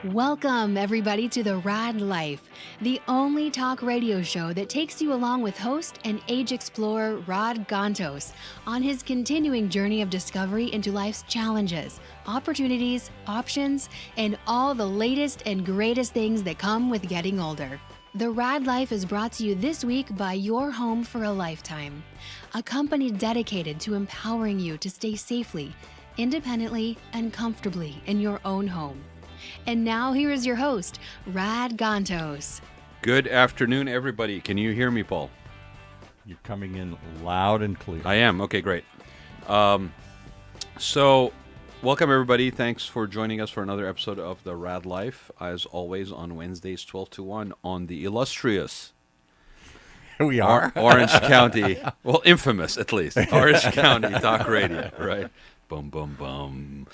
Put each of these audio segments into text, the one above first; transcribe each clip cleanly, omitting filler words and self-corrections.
Welcome, everybody, to the Rad Life, the only talk radio show that takes you along with host and age explorer Rod Gantos on his continuing journey of discovery into life's challenges, opportunities, options, and all the latest and greatest things that come with getting older. The Rad Life is brought to you this week by Your Home for a Lifetime, a company dedicated to empowering you to stay safely, independently, and comfortably in your own home. And now here is your host, Rod Gantos. Good afternoon, everybody. Can you hear me, Paul? You're coming in loud and clear. I am. Okay, great. So, welcome, everybody. Thanks for joining us for another episode of The Rad Life, as always, on Wednesdays, 12 to 1, on the illustrious Here we are. Orange County, well, infamous, at least, Orange County Talk Radio, right? Boom, boom, boom.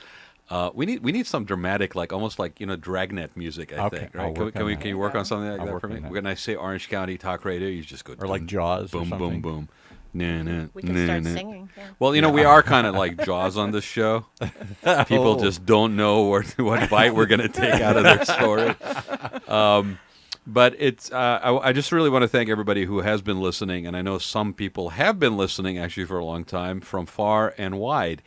We need some dramatic, like almost like dragnet music. I think. Right? Can you work on something like that for me? When I say Orange County Talk Radio, you just go or like Jaws, boom, or something. boom, boom. Nah, nah, we can start singing. Yeah. Well, we are kind of like Jaws on this show. People just don't know what bite we're going to take out of their story. But it's I just really want to thank everybody who has been listening, and I know some people have been listening actually for a long time from far and wide.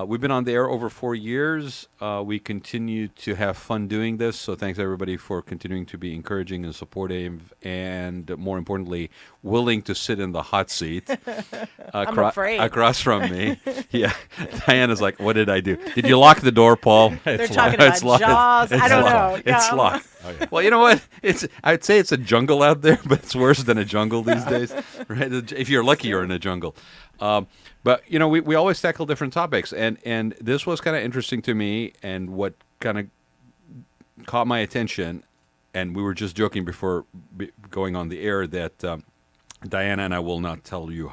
We've been on the air over 4 years. We continue to have fun doing this, so thanks everybody for continuing to be encouraging and supportive, and more importantly, willing to sit in the hot seat I'm afraid. across from me. Yeah, Diana's like, "What did I do? Did you lock the door, Paul?" They're talking about Jaws. I don't know. It's locked. Oh, yeah. Well, you know what? I'd say it's a jungle out there, but it's worse than a jungle these days. Right? If you're lucky, you're in a jungle. But, we always tackle different topics, and this was kind of interesting to me, and what kind of caught my attention, and we were just joking before going on the air that Diana, and I will not tell you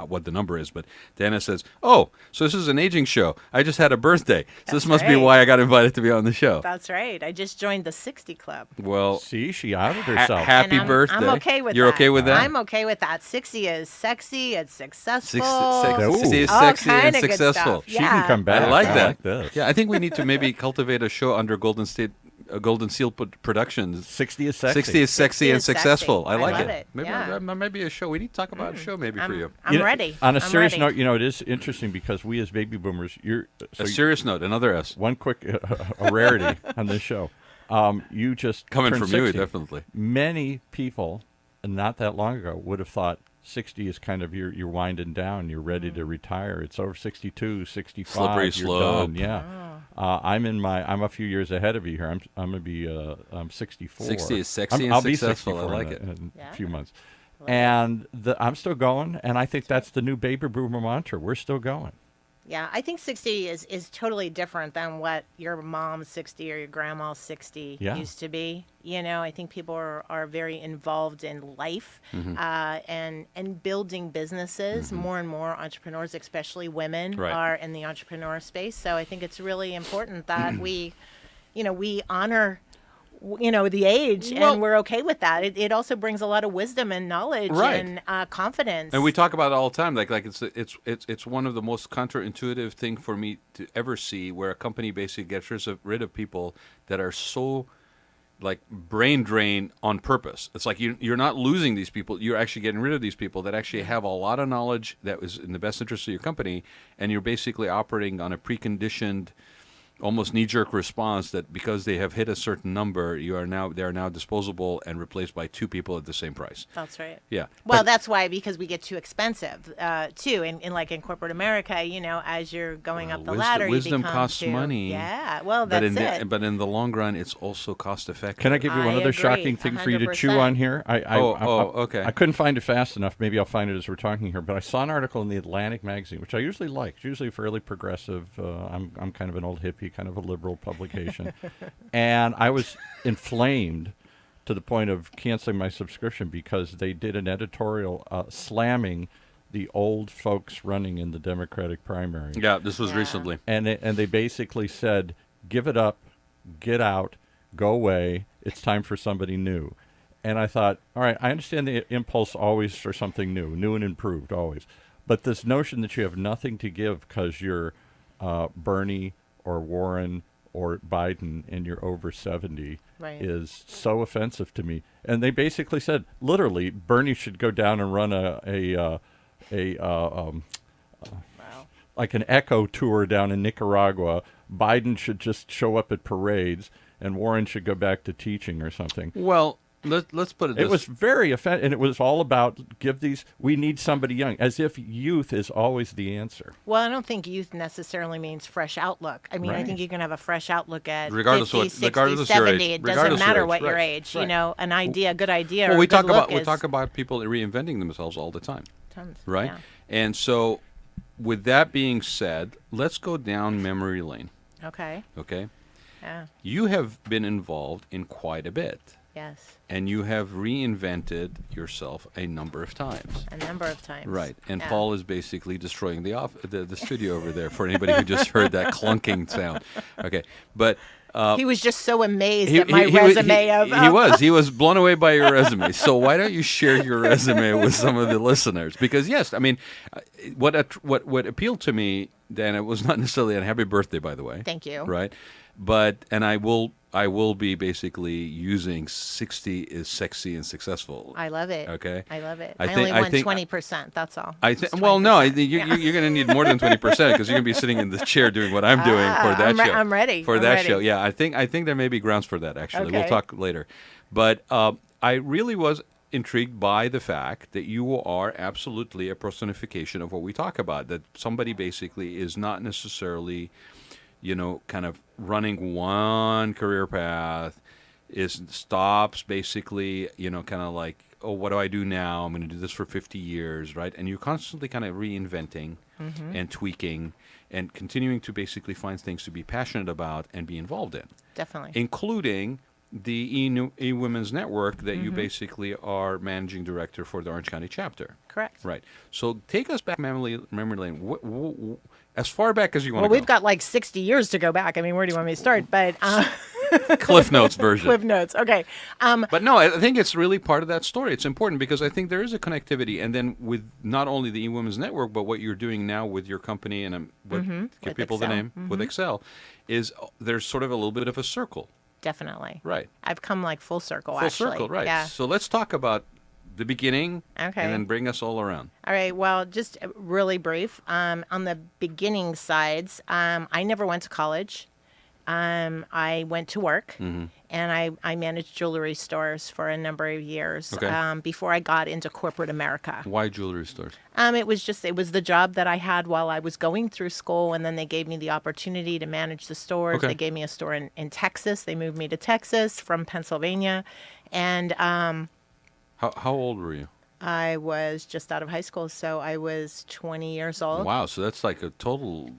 what the number is, but Diana says, "Oh, so this is an aging show. I just had a birthday. So this must be why I got invited to be on the show." That's right. I just joined the 60 Club. Well, see, she outed herself. Happy birthday. I'm okay with that. You're okay with that? I'm okay with that. 60 is sexy. It's successful. 60 is All sexy kinda and good successful. stuff. She can come back. I like that. This. Yeah, I think we need to maybe cultivate a show under Golden Seal Productions. 60 is sexy. 60 is sexy and sexy. successful. I like love it. it. Maybe Yeah. maybe a show. We need to talk about a show maybe for you. I'm ready. On a I'm serious ready. note, it is interesting because we as baby boomers, A serious note, another S. one quick a rarity on this show. You just Coming turned from you, 60. definitely. Many people, not that long ago, would have thought 60 is kind of you're winding down, you're ready to retire. It's over 62, 65. Slippery you're slope. done. Yeah. I'm a few years ahead of you here. I'm going to be I'm 64. 60 is sexy and I'll be successful. I 64 like in it. in Yeah. a few months. And I'm still going, and I think that's the new baby boomer mantra. We're still going. Yeah, I think 60 is totally different than what your mom's 60 or your grandma's 60 Yeah. used to be. I think people are very involved in life and building businesses. More and more entrepreneurs, especially women, Right. are in the entrepreneur space. So I think it's really important that we honor the age, Well- and we're okay with that. It also brings a lot of wisdom and knowledge Right. and confidence. And we talk about it all the time. Like it's one of the most counterintuitive thing for me to ever see, where a company basically gets rid of people that are so like brain drain on purpose. It's like you're not losing these people. You're actually getting rid of these people that actually have a lot of knowledge that was in the best interest of your company, and you're basically operating on a preconditioned, almost knee-jerk response that because they have hit a certain number, they are now disposable and replaced by two people at the same price. That's right. Yeah. Well, that's why, because we get too expensive, too. In corporate America, as you're going up the ladder, wisdom you become costs too, money. Yeah, well, But that's it. but in the long run, it's also cost effective. Can I give you one I other agree, shocking thing for you to chew 100%. on here? Okay. I couldn't find it fast enough. Maybe I'll find it as we're talking here. But I saw an article in the Atlantic magazine, which I usually like. It's usually fairly progressive. I'm kind of an old hippie, kind of a liberal publication. And I was inflamed to the point of canceling my subscription because they did an editorial slamming the old folks running in the Democratic primary. Yeah, this was Yeah. recently. And they basically said, give it up, get out, go away. It's time for somebody new. And I thought, all right, I understand the impulse always for something new and improved, always. But this notion that you have nothing to give because you're Bernie or Warren or Biden and you're over 70 Right. is so offensive to me. And they basically said, literally, Bernie should go down and run like an echo tour down in Nicaragua. Biden should just show up at parades, and Warren should go back to teaching or something. Well, let's put it this It was very offensive, and it was all about we need somebody young, as if youth is always the answer. Well, I don't think youth necessarily means fresh outlook. I mean, I Right. think you can have a fresh outlook at Regardless 50, of what- 60, regardless of your 70. age. It doesn't Regardless of matter your what age. your Right. age. You Right. know, an idea, a good idea, well, or we a good talk look about we is talk about people reinventing themselves all the time, tons. right? Yeah. And so, with that being said, let's go down memory lane. Okay. Okay, Yeah. you have been involved in quite a bit, Yes. and you have reinvented yourself a number of times. A number of times. Right, and Yeah. Paul is basically destroying the studio over there for anybody who just heard that clunking sound. Okay, but He was just so amazed at my resume he was blown away by your resume. So why don't you share your resume with some of the listeners? Because yes, I mean, what appealed to me, Dan, it was not necessarily a happy birthday, by the way. Thank you. Right, but and I will be basically using 60 is sexy and successful. I love it. Okay. I love it. I I, think- only I want think- 20%. That's all. I Just think. Well, no, 20%. you're going to need more than 20% because you're going to be sitting in the chair doing what I'm doing for that show. I'm ready. For I'm that ready. show. Yeah, I think there may be grounds for that. Actually, we'll Okay. talk later. But I really was intrigued by the fact that you are absolutely a personification of what we talk about. That somebody basically is not necessarily, kind of running one career path. Stops basically, kind of like, oh, what do I do now? I'm going to do this for 50 years, right? And you're constantly kind of reinventing and tweaking and continuing to basically find things to be passionate about and be involved in, Definitely. including the eWomen's Network that you basically are managing director for the Orange County chapter. Correct. Right. So take us back memory lane. As far back as you want Well, to go. we've got like 60 years to go back. I mean, where do you want me to start? But Cliff Notes version. Cliff Notes. Okay. But no, I think it's really part of that story. It's important because I think there is a connectivity, and then with not only the eWomen's Network, but what you're doing now with your company and give With people the Excel. name with Excel, is there's sort of a little bit of a circle, Definitely. right? I've come like full circle, Full actually. circle, right? Yeah. So let's talk about the beginning, Okay. and then bring us all around. All right. Well, just really brief. On the beginning sides, I never went to college. I went to work, Mm-hmm. and I managed jewelry stores for a number of years Okay. before I got into corporate America. Why jewelry stores? It was the job that I had while I was going through school, and then they gave me the opportunity to manage the stores. Okay. They gave me a store in Texas. They moved me to Texas from Pennsylvania, and How old were you? I was just out of high school, so I was 20 years old. Wow, so that's like a total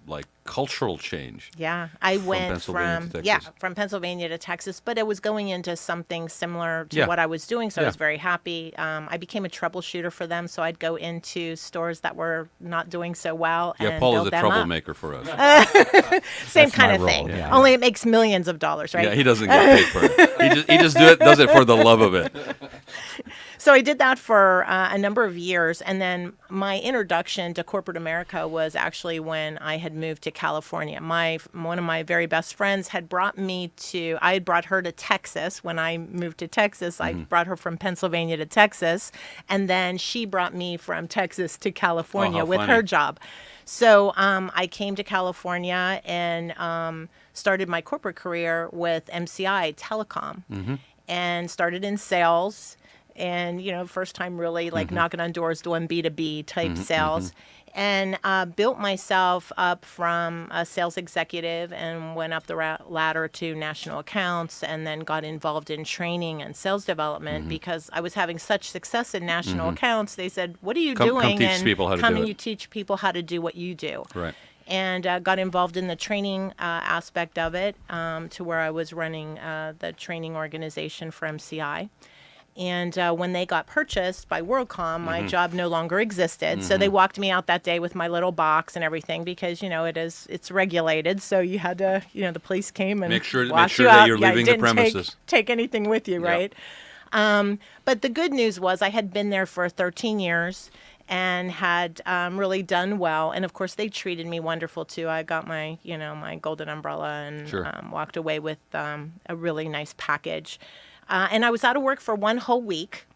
cultural change. Yeah, I went Pennsylvania to from Texas. from Pennsylvania to Texas, but it was going into something similar to Yeah. what I was doing, so I Yeah. was very happy. I became a troubleshooter for them, so I'd go into stores that were not doing so well Yeah, and Paul build is a them up. troublemaker for us. Same That's kind my of role, thing. yeah. Only it makes millions of dollars, right? Yeah, he doesn't get paid for it. He just does it for the love of it. So I did that for a number of years, and then my introduction to corporate America was actually when I had moved to California. One of my very best friends had brought me to. I had brought her to Texas when I moved to Texas. I brought her from Pennsylvania to Texas, and then she brought me from Texas to California how with funny. her job. So I came to California and started my corporate career with MCI Telecom, and started in sales. And, first time really knocking on doors, doing B2B type sales. And built myself up from a sales executive and went up the ladder to national accounts, and then got involved in training and sales development because I was having such success in national accounts. They said, what are you Come doing? teach and people how to come do and it. you teach people how to do what you do. Right. And got involved in the training aspect of it to where I was running the training organization for MCI. And when they got purchased by WorldCom, my job no longer existed. So they walked me out that day with my little box and everything because, it's regulated. So you had to, the police came and Make sure walked you that out. you're Yeah, leaving the didn't premises. Take anything with you, Yep. right? But the good news was I had been there for 13 years, and had really done well. And of course, they treated me wonderful too. I got my, my golden umbrella and Sure. walked away with a really nice package. And I was out of work for one whole week.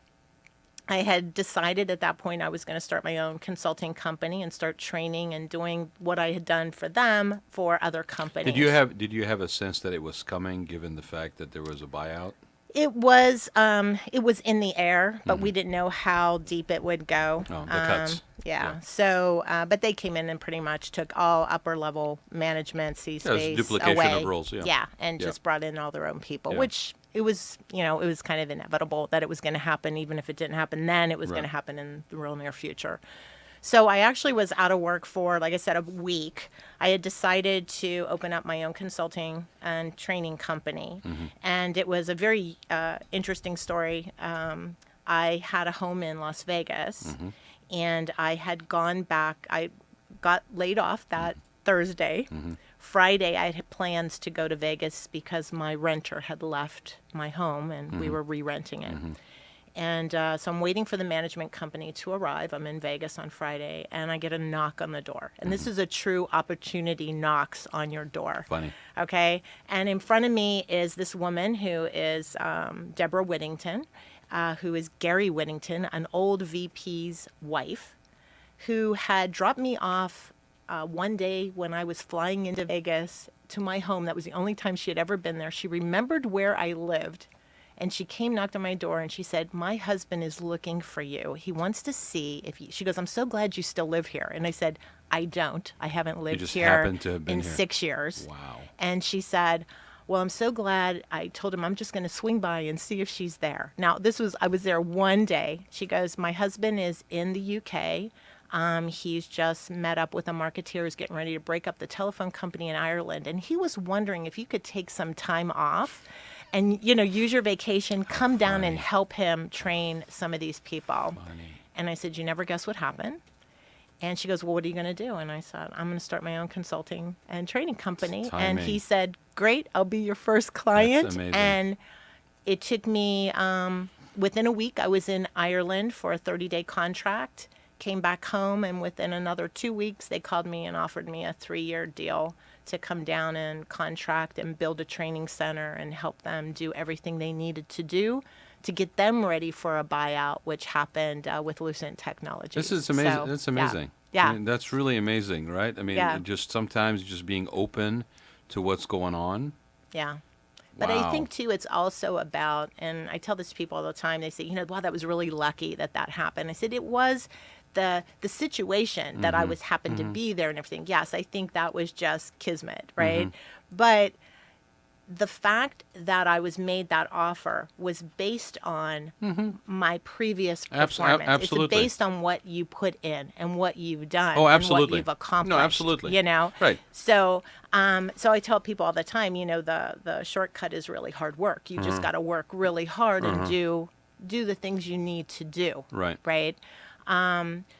I had decided at that point I was going to start my own consulting company and start training and doing what I had done for them for other companies. Did you have a sense that it was coming, given the fact that there was a buyout? It was in the air, but we didn't know how deep it would go. Oh, the cuts. Yeah. So, but they came in and pretty much took all upper level management, C-space duplication away. of roles, yeah. Yeah, and Yeah. just brought in all their own people, Yeah. which it was kind of inevitable that it was going to happen. Even if it didn't happen then, it was Right. going to happen in the real near future. So I actually was out of work for, like I said, a week. I had decided to open up my own consulting and training company. And it was a very interesting story. I had a home in Las Vegas, and I had gone back. I got laid off that Thursday. Friday, I had plans to go to Vegas because my renter had left my home, and we were re-renting it. And so I'm waiting for the management company to arrive. I'm in Vegas on Friday, and I get a knock on the door. And this is a true opportunity knocks on your door. Funny. Okay? And in front of me is this woman who is Deborah Whittington, who is Gary Whittington, an old VP's wife, who had dropped me off one day when I was flying into Vegas to my home. That was the only time she had ever been there. She remembered where I lived. And she came, knocked on my door, and she said, "My husband is looking for you. He wants to see if you..." She goes, "I'm so glad you still live here." And I said, "I don't. I haven't lived just here happened to have been in here." 6 years." Wow. And she said, "Well, I'm so glad." I told him, "I'm just going to swing by and see if she's there." Now, I was there one day. She goes, "My husband is in the UK. He's just met up with a marketeer who's getting ready to break up the telephone company in Ireland. And he was wondering if you could take some time off and, use your vacation, come down and help him train some of these people." And I said, "You never guess what happened?" And she goes, "Well, what are you going to do?" And I said, "I'm going to start my own consulting and training company." And he said, "Great, I'll be your first client." That's amazing. And it took me, within a week, I was in Ireland for a 30-day contract, came back home, and within another 2 weeks, they called me and offered me a 3-year deal to come down and contract and build a training center and help them do everything they needed to do to get them ready for a buyout, which happened with Lucent Technologies. This is amazing. So, That's amazing. Yeah. I mean, that's really amazing, right? I mean, Yeah. just sometimes just being open to what's going on. Yeah. But Wow. I think, too, it's also about, and I tell this to people all the time, they say, "Wow, that was really lucky that happened." I said, it was the situation that I was happened to be there and everything. Yes, I think that was just kismet, right? But the fact that I was made that offer was based on my previous performance. Absolutely. It's based on what you put in and what you've done. Oh, And absolutely. what you've accomplished. No, absolutely. Right. So, so I tell people all the time, the shortcut is really hard work. You just got to work really hard and do the things you need to do. Right. Right.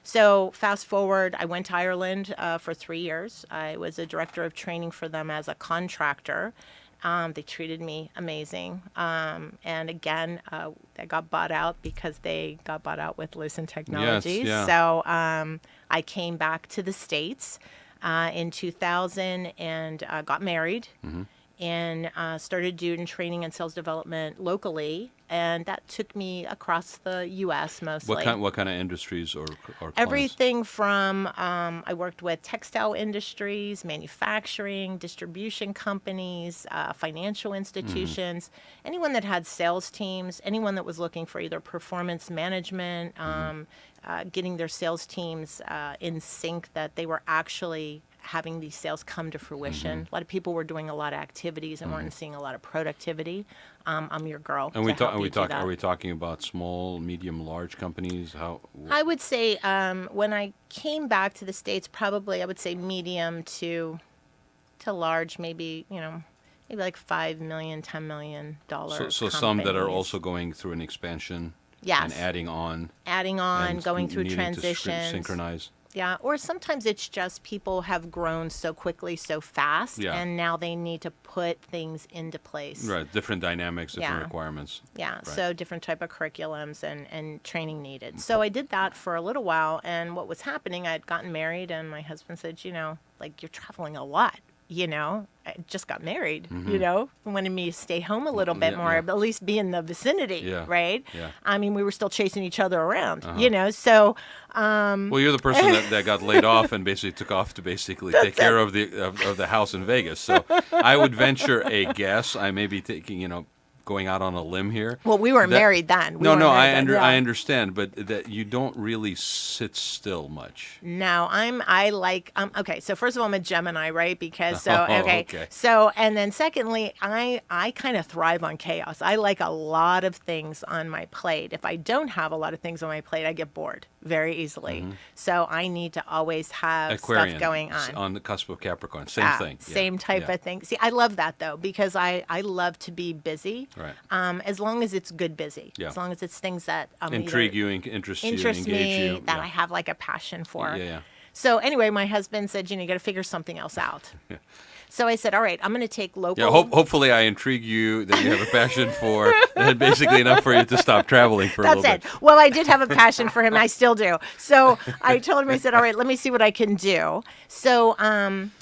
So fast forward, I went to Ireland for 3 years. I was a director of training for them as a contractor. They treated me amazing. And again, I got bought out because they got bought out with Lucent Technologies. yeah. So I came back to the States in 2000 and got married. And started doing training and sales development locally, and that took me across the U.S. mostly. What kind of industries or clients? Everything from I worked with textile industries, manufacturing, distribution companies, financial institutions, anyone that had sales teams, anyone that was looking for either performance management, getting their sales teams in sync, that they were actually having these sales come to fruition. A lot of people were doing a lot of activities and weren't seeing a lot of productivity. I'm your girl. And are we talking about small, medium, large companies? I would say when I came back to the States, probably I would say medium to large, maybe like $5 million, $10 million So some that are also going through an expansion. Yes. And adding on, going through needing to transitions. synchronize. Yeah, or sometimes it's just people have grown so quickly, so fast, Yeah. and now they need to put things into place. Right. Different dynamics, different Yeah. requirements. Yeah, Right. so different type of curriculums and training needed. So I did that for a little while, and what was happening, I had gotten married, and my husband said, like, you're traveling a lot. I just got married, wanted me to stay home a little bit Yeah, more, yeah. but at least be in the vicinity, Yeah, right? yeah. I mean, we were still chasing each other around, so Well, you're the person that got laid off and basically took off to basically take care of the house in Vegas. So I would venture a guess. I may be taking, going out on a limb here. well, we weren't that- married then. We No, weren't no, married then, I yeah. understand, but that you don't really sit still much. No, okay, so first of all, I'm a Gemini, right? Because Okay. and then secondly, I kind of thrive on chaos. I like a lot of things on my plate. If I don't have a lot of things on my plate, I get bored very easily. So I need to always have Aquarian, stuff going on. on the cusp of Capricorn, same thing. Yeah, Same type yeah. of thing. See, I love that though, because I love to be busy. Right. As long as it's good busy. Yeah. As long as it's things that Intrigue either you, interest you, interest engage me, you. that yeah. I have like a passion for. Yeah, yeah. So anyway, my husband said, you got to figure something else out. So I said, all right, I'm going to take local. Yeah, hopefully I intrigue you that you have a passion for, and basically enough for you to stop traveling for a That's little it. bit. Well, I did have a passion for him. I still do. So I told him, I said, all right, let me see what I can do. So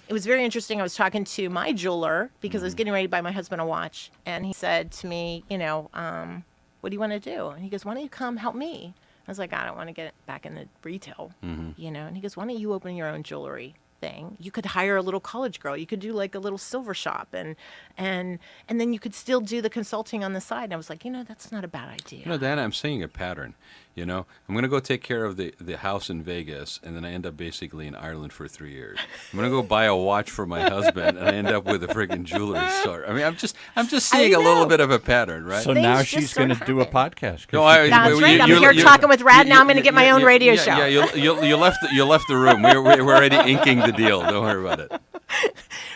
it was very interesting. I was talking to my jeweler because I was getting ready to buy my husband a watch. And he said to me, what do you want to do? And he goes, why don't you come help me? I was like, I don't want to get back in the retail, And he goes, why don't you open your own jewelry thing? You could hire a little college girl. You could do like a little silver shop, and then you could still do the consulting on the side. And I was like, that's not a bad idea. Diana, I'm seeing a pattern. I'm going to go take care of the house in Vegas, and then I end up basically in Ireland for 3 years. I'm going to go buy a watch for my husband, and I end up with a friggin' jewelry store. I mean, I'm just seeing a little know. bit of a pattern, right? So Things now just she's sort going of to do a happen. podcast. No, I- That's you- right. I'm you- here you- talking with Rad. Now I'm going to you- get my own you- radio yeah, show. Yeah, you left the room. We're already inking the deal. Don't worry about it.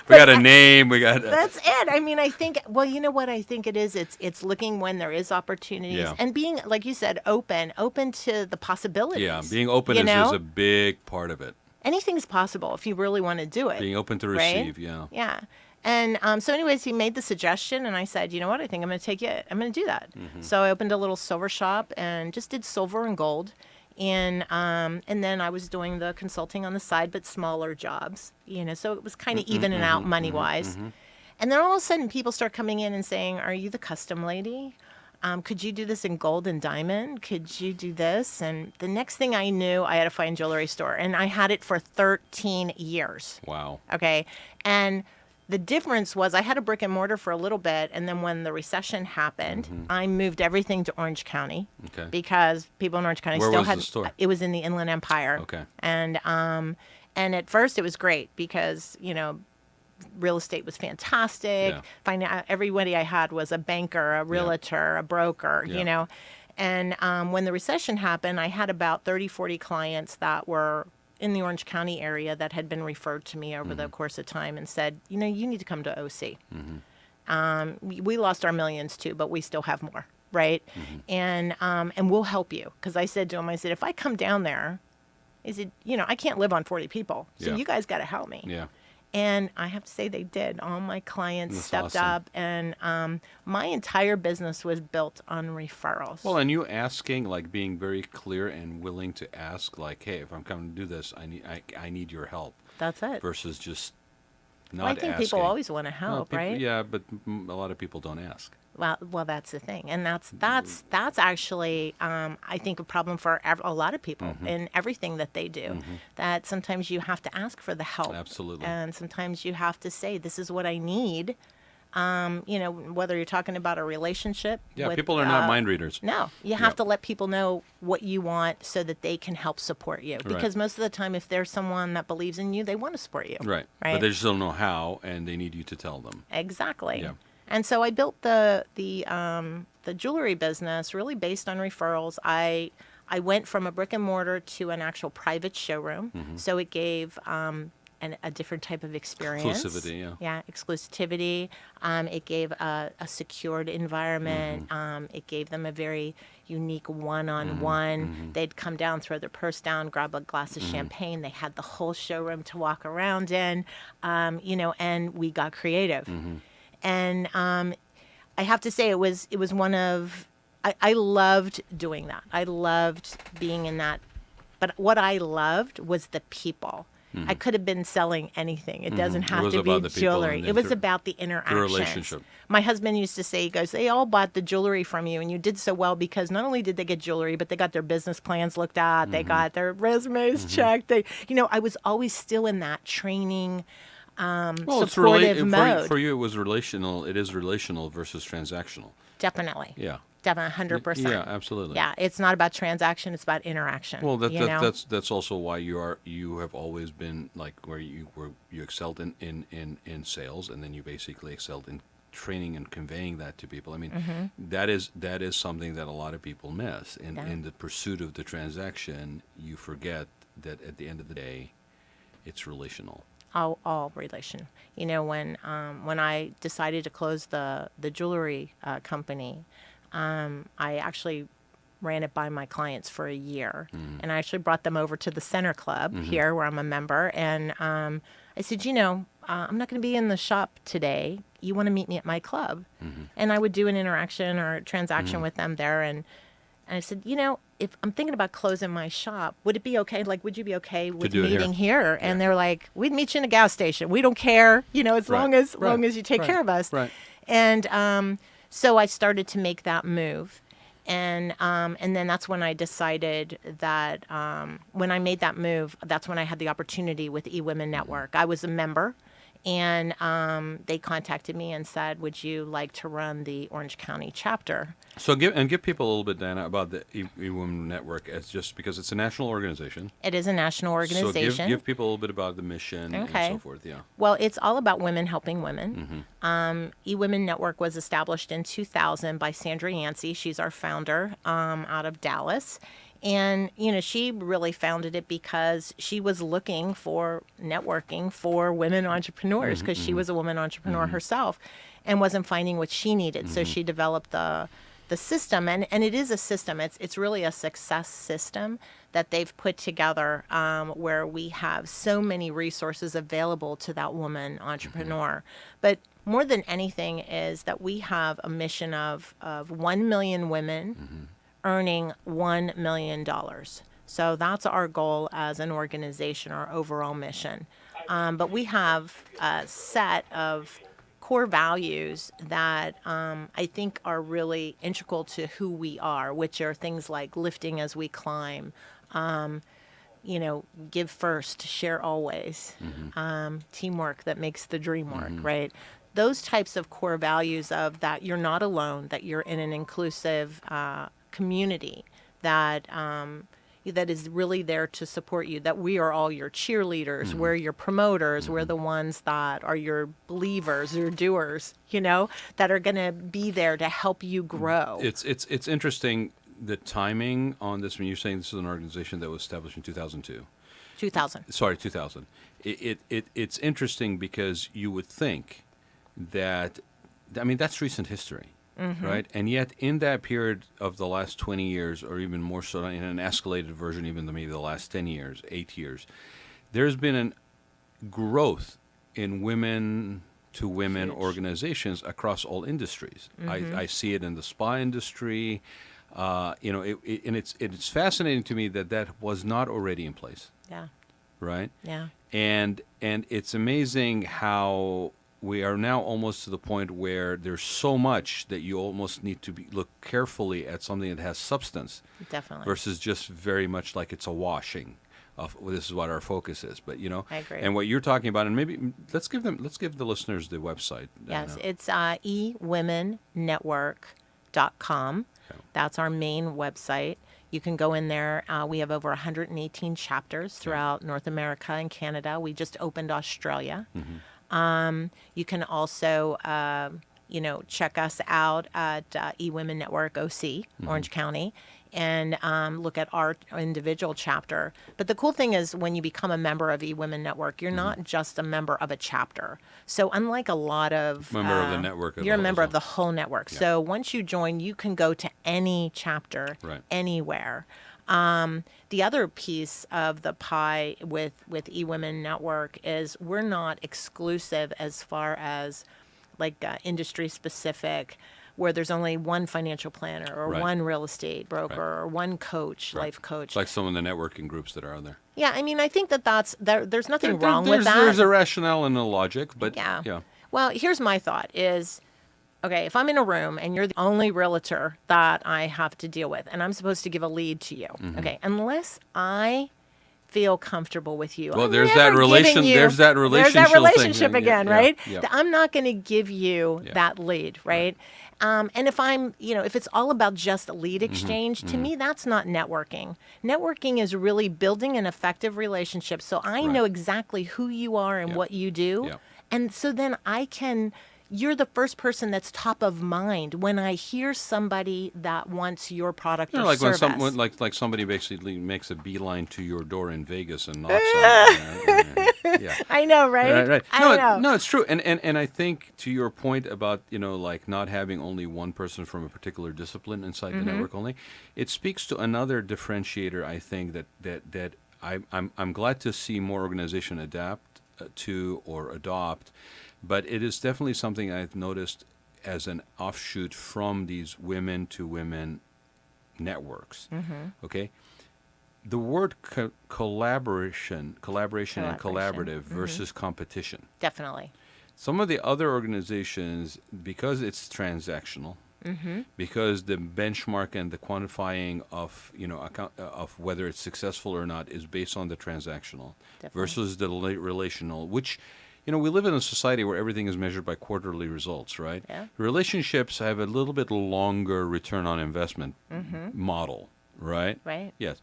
We got a name. We got. That's it. I mean, I think. Well, you know what I think it is. It's looking when there is opportunities Yeah. and being, like you said, open to the possibilities. Yeah, being open you is know? a big part of it. Anything's possible if you really want to do it. Being open to right? receive. Yeah. Yeah. And so, anyways, he made the suggestion, and I said, you know what? I think I'm going to take it. I'm going to do that. So I opened a little silver shop and just did silver and gold. And then I was doing the consulting on the side, but smaller jobs, so it was kind of evening out money-wise. And then all of a sudden, people start coming in and saying, are you the custom lady? Could you do this in gold and diamond? Could you do this? And the next thing I knew, I had a fine jewelry store, and I had it for 13 years. Wow. Okay. And the difference was I had a brick and mortar for a little bit, and then when the recession happened, I moved everything to Orange County. Okay. Because people in Orange County Where still was had the store? It was in the Inland Empire. Okay. And at first it was great because, real estate was fantastic. Yeah. Everybody I had was a banker, a realtor, a broker, Yeah. And when the recession happened, I had about 30, 40 clients that were in the Orange County area that had been referred to me over the course of time and said, you need to come to OC. We lost our millions too, but we still have more, right? And we'll help you. Because I said to him, if I come down there, I can't live on 40 people. So Yeah. you guys got to help me. Yeah. And I have to say they did. All my clients That's stepped awesome. up, and my entire business was built on referrals. Well, and you asking, like being very clear and willing to ask, like, hey, if I'm coming to do this, I need your help, That's it. versus just not Well, I think asking. people always want to Well, help, people- right? Yeah, but a lot of people don't ask. Well, that's the thing, and that's actually I think a problem for a lot of people in everything that they do. That sometimes you have to ask for the help. Absolutely. And sometimes you have to say, "This is what I need." Whether you're talking about a relationship. Yeah, with, people are not mind readers. No, you have Yep. to let people know what you want so that they can help support you. Because most of the time, if there's someone that believes in you, they want to support you. Right. But they just don't know how, and they need you to tell them. Exactly. Yeah. And so I built the jewelry business really based on referrals. I went from a brick and mortar to an actual private showroom. So it gave a different type of experience. Exclusivity, yeah. Yeah, exclusivity. It gave a secured environment. It gave them a very unique one-on-one. They'd come down, throw their purse down, grab a glass of champagne. They had the whole showroom to walk around in, and we got creative. And I have to say, it was one of, I loved doing that. I loved being in that. But what I loved was the people. I could have been selling anything. It doesn't have to be jewelry. It was about the interactions. The relationship. My husband used to say, he goes, they all bought the jewelry from you, and you did so well because not only did they get jewelry, but they got their business plans looked at, they got their resumes checked. They, I was always still in that training, supportive mode. For you, it was relational. It is relational versus transactional. Definitely. Yeah. Definitely, 100%. Yeah, absolutely. Yeah, it's not about transaction; it's about interaction. Well, that's also why you have always been like where you excelled in sales, and then you basically excelled in training and conveying that to people. I mean, that is something that a lot of people miss in the pursuit of the transaction. You forget that at the end of the day, it's relational. All relation. When I decided to close the jewelry company. I actually ran it by my clients for a year, and I actually brought them over to the Center Club here where I'm a member, and I said, I'm not going to be in the shop today. You want to meet me at my club? And I would do an interaction or a transaction with them there, and I said, if I'm thinking about closing my shop, would it be okay? Like, would you be okay with meeting here? And they're like, we'd meet you in a gas station. We don't care, as long as you take care of us. Right. And so I started to make that move, and then that's when I decided that when I made that move, that's when I had the opportunity with eWomen Network. I was a member, and they contacted me and said, "Would you like to run the Orange County chapter?" So give people a little bit, Diana, about the eWomen Network, as just because it's a national organization. It is a national organization. So give people a little bit about the mission and so forth. Yeah. Well, it's all about women helping women. eWomen Network was established in 2000 by Sandra Yancey. She's our founder out of Dallas. And, she really founded it because she was looking for networking for women entrepreneurs because she was a woman entrepreneur herself and wasn't finding what she needed. So she developed the system, and it is a system. It's really a success system that they've put together where we have so many resources available to that woman entrepreneur. But more than anything is that we have a mission of 1 million women earning $1 million. So that's our goal as an organization, our overall mission. But we have a set of core values that I think are really integral to who we are, which are things like lifting as we climb, give first, share always, teamwork that makes the dream work, right? Those types of core values of that you're not alone, that you're in an inclusive community, that that is really there to support you, that we are all your cheerleaders, we're your promoters, we're the ones that are your believers, your doers, that are going to be there to help you grow. It's interesting, the timing on this. When you're saying this is an organization that was established in 2002. 2000. Sorry, 2000. It's interesting because you would think that, that's recent history. Right, and yet in that period of the last 20 years, or even more so in an escalated version, even maybe the last 10 years, 8 years, there's been a growth in women-to-women organizations across all industries. I see it in the spa industry, and it's fascinating to me that was not already in place. Yeah. Right. Yeah. And it's amazing how we are now almost to the point where there's so much that you almost need to look carefully at something that has substance. Definitely. Versus just very much like it's a washing of, well, this is what our focus is. But I agree. And what you're talking about, and maybe let's give the listeners the website. Yes, it's eWomenNetwork.com. Okay. That's our main website. You can go in there. We have over 118 chapters throughout North America and Canada. We just opened Australia. You can also, check us out at eWomen Network OC, Orange County. and look at our individual chapter. But the cool thing is when you become a member of eWomen Network, you're not just a member of a chapter. So unlike a lot of... Member of the network. You're a member of the whole network. Yeah. So once you join, you can go to any chapter anywhere. The other piece of the pie with eWomen Network is we're not exclusive as far as like industry specific, where there's only one financial planner or one real estate broker or one coach, life coach. It's like some of the networking groups that are on there. Yeah, I mean, I think there's nothing wrong with that. There's a rationale and a logic, but yeah. Well, here's my thought is, okay, if I'm in a room and you're the only realtor that I have to deal with, and I'm supposed to give a lead to you, okay, unless I feel comfortable with you. Well, there's that relationship again, Yeah, right? yeah. I'm not going to give you that lead, right? And if if it's all about just lead exchange, to me, that's not networking. Networking is really building an effective relationship. So I know exactly who you are and what you do. Yeah. And so then you're the first person that's top of mind when I hear somebody that wants your product or like service. when someone, like somebody basically makes a beeline to your door in Vegas and knocks on it. Yeah. I know, right? Right. I know. No, it's true. And I think to your point about, like not having only one person from a particular discipline inside the network only, it speaks to another differentiator, I think, that I'm glad to see more organization adapt to or adopt. But it is definitely something I've noticed as an offshoot from these women to women networks. Okay? The word collaboration and collaborative versus competition. Definitely. Some of the other organizations, because it's transactional, because the benchmark and the quantifying of of whether it's successful or not is based on the transactional versus the relational, which we live in a society where everything is measured by quarterly results, right? Yeah. Relationships have a little bit longer return on investment model, right? Right. Yes.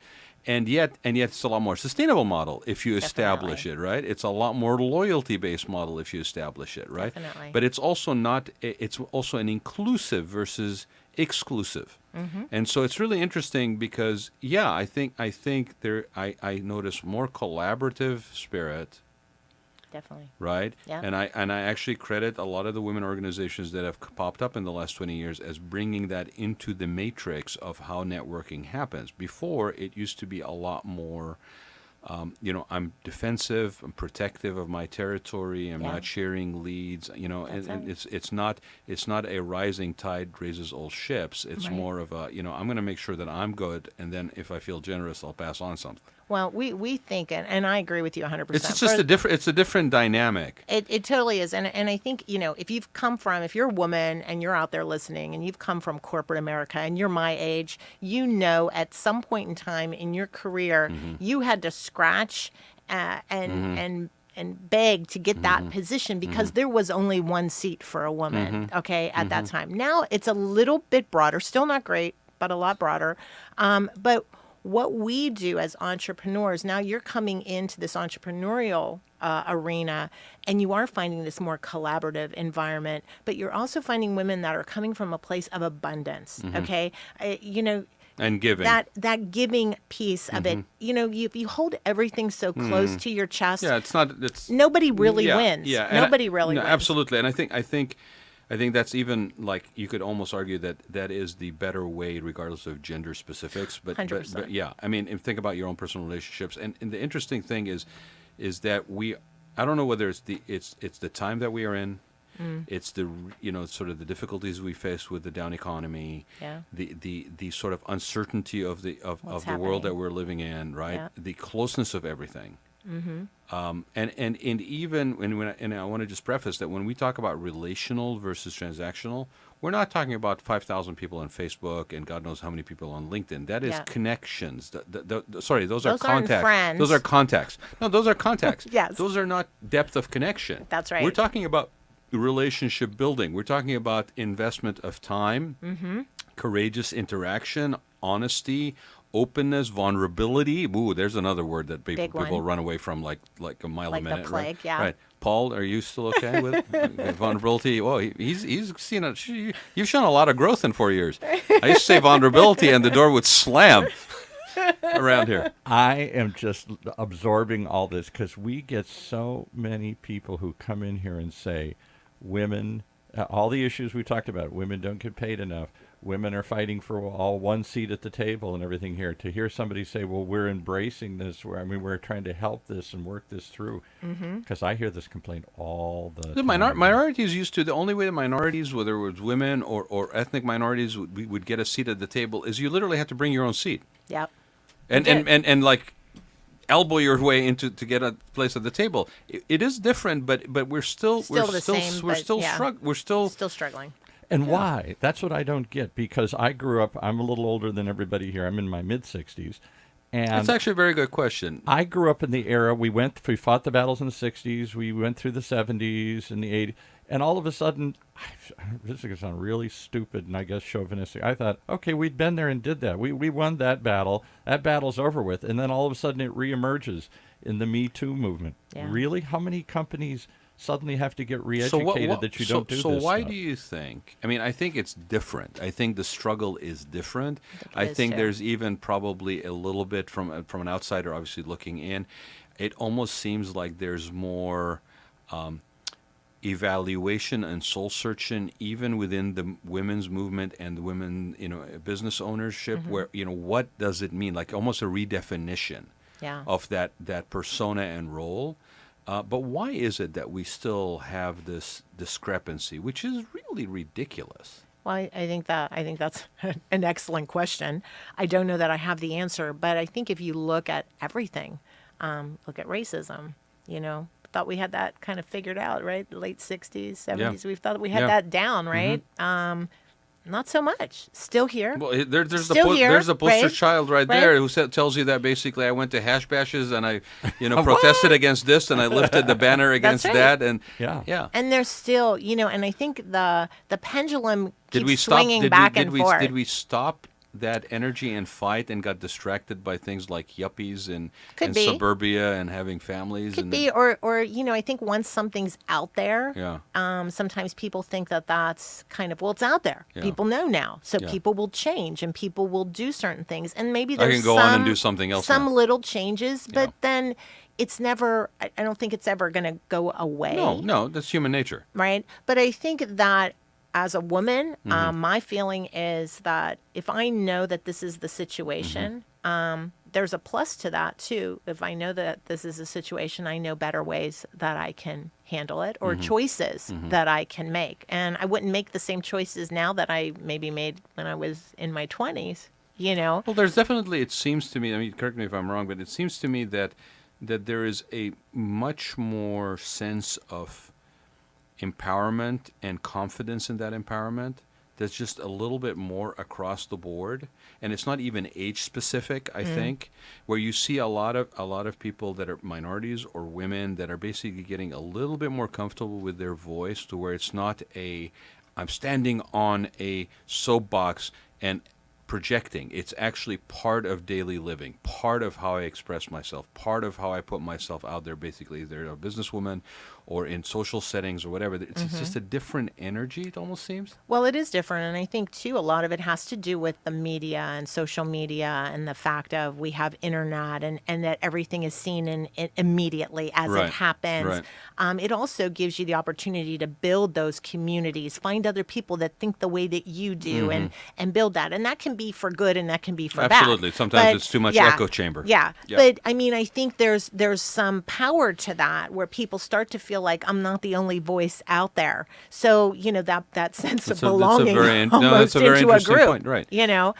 And yet it's a lot more sustainable model if you establish it, right? It's a lot more loyalty-based model if you establish it, right? Definitely. But it's also it's also an inclusive versus exclusive. And so it's really interesting because, I think I notice more collaborative spirit. Definitely. Right? Yeah. And I actually credit a lot of the women organizations that have popped up in the last 20 years as bringing that into the matrix of how networking happens. Before, it used to be a lot more, I'm defensive, I'm protective of my territory, I'm not sharing leads, and it's not a rising tide raises all ships. It's more of a, I'm going to make sure that I'm good, and then if I feel generous, I'll pass on something. Well, we think, and I agree with you 100%. It's just it's a different dynamic. It totally is. And I think, if you're a woman and you're out there listening and you've come from corporate America and you're my age, at some point in time in your career, you had to scratch and beg to get that position because there was only one seat for a woman, at that time. Now it's a little bit broader, still not great, but a lot broader. But what we do as entrepreneurs, now you're coming into this entrepreneurial arena and you are finding this more collaborative environment, but you're also finding women that are coming from a place of abundance, okay? And giving. That giving piece of it, if you hold everything so close to your chest, nobody really wins. Yeah, nobody really wins. Absolutely. And I think that's even like you could almost argue that is the better way, regardless of gender specifics. But 100%. But yeah, I mean, think about your own personal relationships. And the interesting thing is that I don't know whether it's the time that we are in. It's the sort of the difficulties we face with the down economy, the sort of uncertainty of the world that we're living in, right? The closeness of everything. And even I want to just preface that when we talk about relational versus transactional, we're not talking about 5,000 people on Facebook and God knows how many people on LinkedIn. That is connections. Those are contacts. Friends. Those are contacts. No, those are contacts. Yes. Those are not depth of connection. That's right. We're talking about relationship building. We're talking about investment of time, courageous interaction, honesty, openness, vulnerability. Ooh, there's another word that Big people one. run away from like a mile Like a the minute. plague, right? yeah. Right. Paul, are you still okay with vulnerability? Well, he's seen it. You've shown a lot of growth in 4 years. I used to say vulnerability, and the door would slam around here. I am just absorbing all this because we get so many people who come in here and say, women, all the issues we talked about, women don't get paid enough. Women are fighting for all one seat at the table and everything here. To hear somebody say, well, we're embracing this, we're trying to help this and work this through. Because I hear this complaint all the time. Minorities used to, the only way the minorities, whether it was women or ethnic minorities, would get a seat at the table is you literally had to bring your own seat. Yep. And like elbow your way into to get a place at the table. It is different, but we're still struggling. And why? That's what I don't get, because I grew up, I'm a little older than everybody here. I'm in my mid-60s. And that's actually a very good question. I grew up in the era, we fought the battles in the 60s, we went through the 70s and the 80s, and all of a sudden, this is going to sound really stupid and I guess chauvinistic. I thought, okay, we'd been there and did that. We won that battle's over with, and then all of a sudden it reemerges in the Me Too movement. Yeah. Really? How many companies suddenly have to get re-educated that you don't do this So why stuff? do you think? I mean, I think it's different. I think the struggle is different. I is, think too. there's even probably a little bit from an outsider, obviously looking in. It almost seems like there's more evaluation and soul searching, even within the women's movement and the women, business ownership. Where what does it mean? Like almost a redefinition of that persona and role. But why is it that we still have this discrepancy, which is really ridiculous? Well, I think that's an excellent question. I don't know that I have the answer, but I think if you look at everything, look at racism, thought we had that kind of figured out, right? Late 60s, 70s, we thought we had that down, right? Not so much. Still here. Well, there's Still the poster right? child right there who tells you that basically I went to hash bashes and I, protested against this and I lifted the banner against right. that and Yeah. And there's still, and I think the pendulum keeps stop? swinging back and forth. Did we stop that energy and fight and got distracted by things like yuppies and suburbia and having families? Could be, or I think once something's out there, sometimes people think that that's kind of, it's out there. Yeah. People know now, so people will change and people will do certain things, and maybe there's I can go on and do something else. Some now. little changes, but then it's never. I don't think it's ever going to go away. No, that's human nature, right? But I think that. As a woman, my feeling is that if I know that this is the situation, there's a plus to that too. If I know that this is a situation, I know better ways that I can handle it or choices that I can make. And I wouldn't make the same choices now that I maybe made when I was in my 20s, Well, there's definitely, it seems to me, I mean, correct me if I'm wrong, but it seems to me that there is a much more sense of empowerment and confidence in that empowerment that's just a little bit more across the board, and it's not even age specific. I think where you see a lot of people that are minorities or women that are basically getting a little bit more comfortable with their voice, to where it's not I'm standing on a soapbox and projecting. It's actually part of daily living, part of how I express myself, part of how I put myself out there. Basically, if they're a businesswoman or in social settings or whatever. It's just a different energy, it almost seems. Well, it is different. And I think, too, a lot of it has to do with the media and social media and the fact of we have internet and that everything is seen in immediately as it happens. Right. It also gives you the opportunity to build those communities, find other people that think the way that you do and build that. And that can be for good and that can be for bad. Absolutely. Sometimes it's too much echo chamber. Yeah. But, I mean, I think there's some power to that where people start to feel like I'm not the only voice out there. So, that sense of belonging almost into a group. Point. Right. Yeah.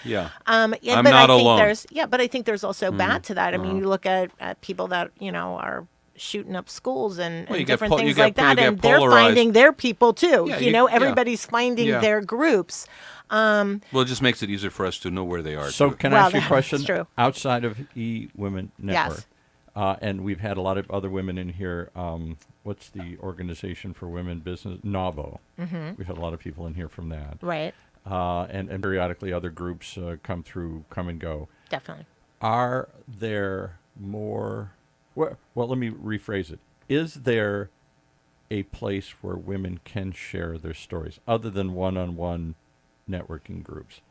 I'm but not I think alone. But I think there's also bad to that. I mean, you look at people that, are shooting up schools and different things like that, and they're finding their people too. Yeah, everybody's finding their groups. Well, it just makes it easier for us to know where they are. So can I ask you a question? That's true. Outside of eWomen Network, Yes. And we've had a lot of other women in here. What's the organization for women business? NAVO. We've had a lot of people in here from that. Right. And periodically other groups come and go. Definitely. Are there more? Well, let me rephrase it. Is there a place where women can share their stories other than one-on-one networking groups?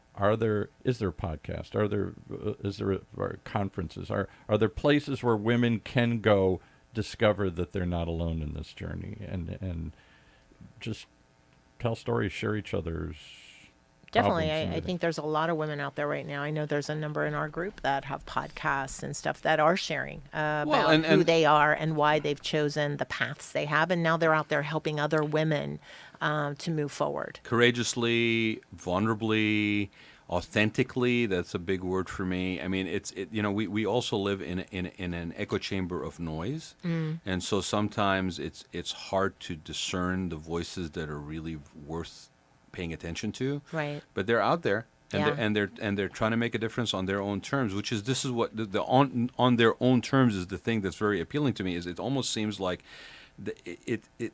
Is there a podcast? Is there conferences? Are there places where women can go discover that they're not alone in this journey and just tell stories, share each other's Definitely. problems and I everything? think there's a lot of women out there right now. I know there's a number in our group that have podcasts and stuff that are sharing about and- who they are and why they've chosen the paths they have. And now they're out there helping other women to move forward. Courageously, vulnerably, authentically. That's a big word for me. I mean, we also live in an echo chamber of noise, and so sometimes it's hard to discern the voices that are really worth paying attention to. Right. But they're out there. And Yeah. they're trying to make a difference on their own terms, this is what the on their own terms is the thing that's very appealing to me. Is it almost seems like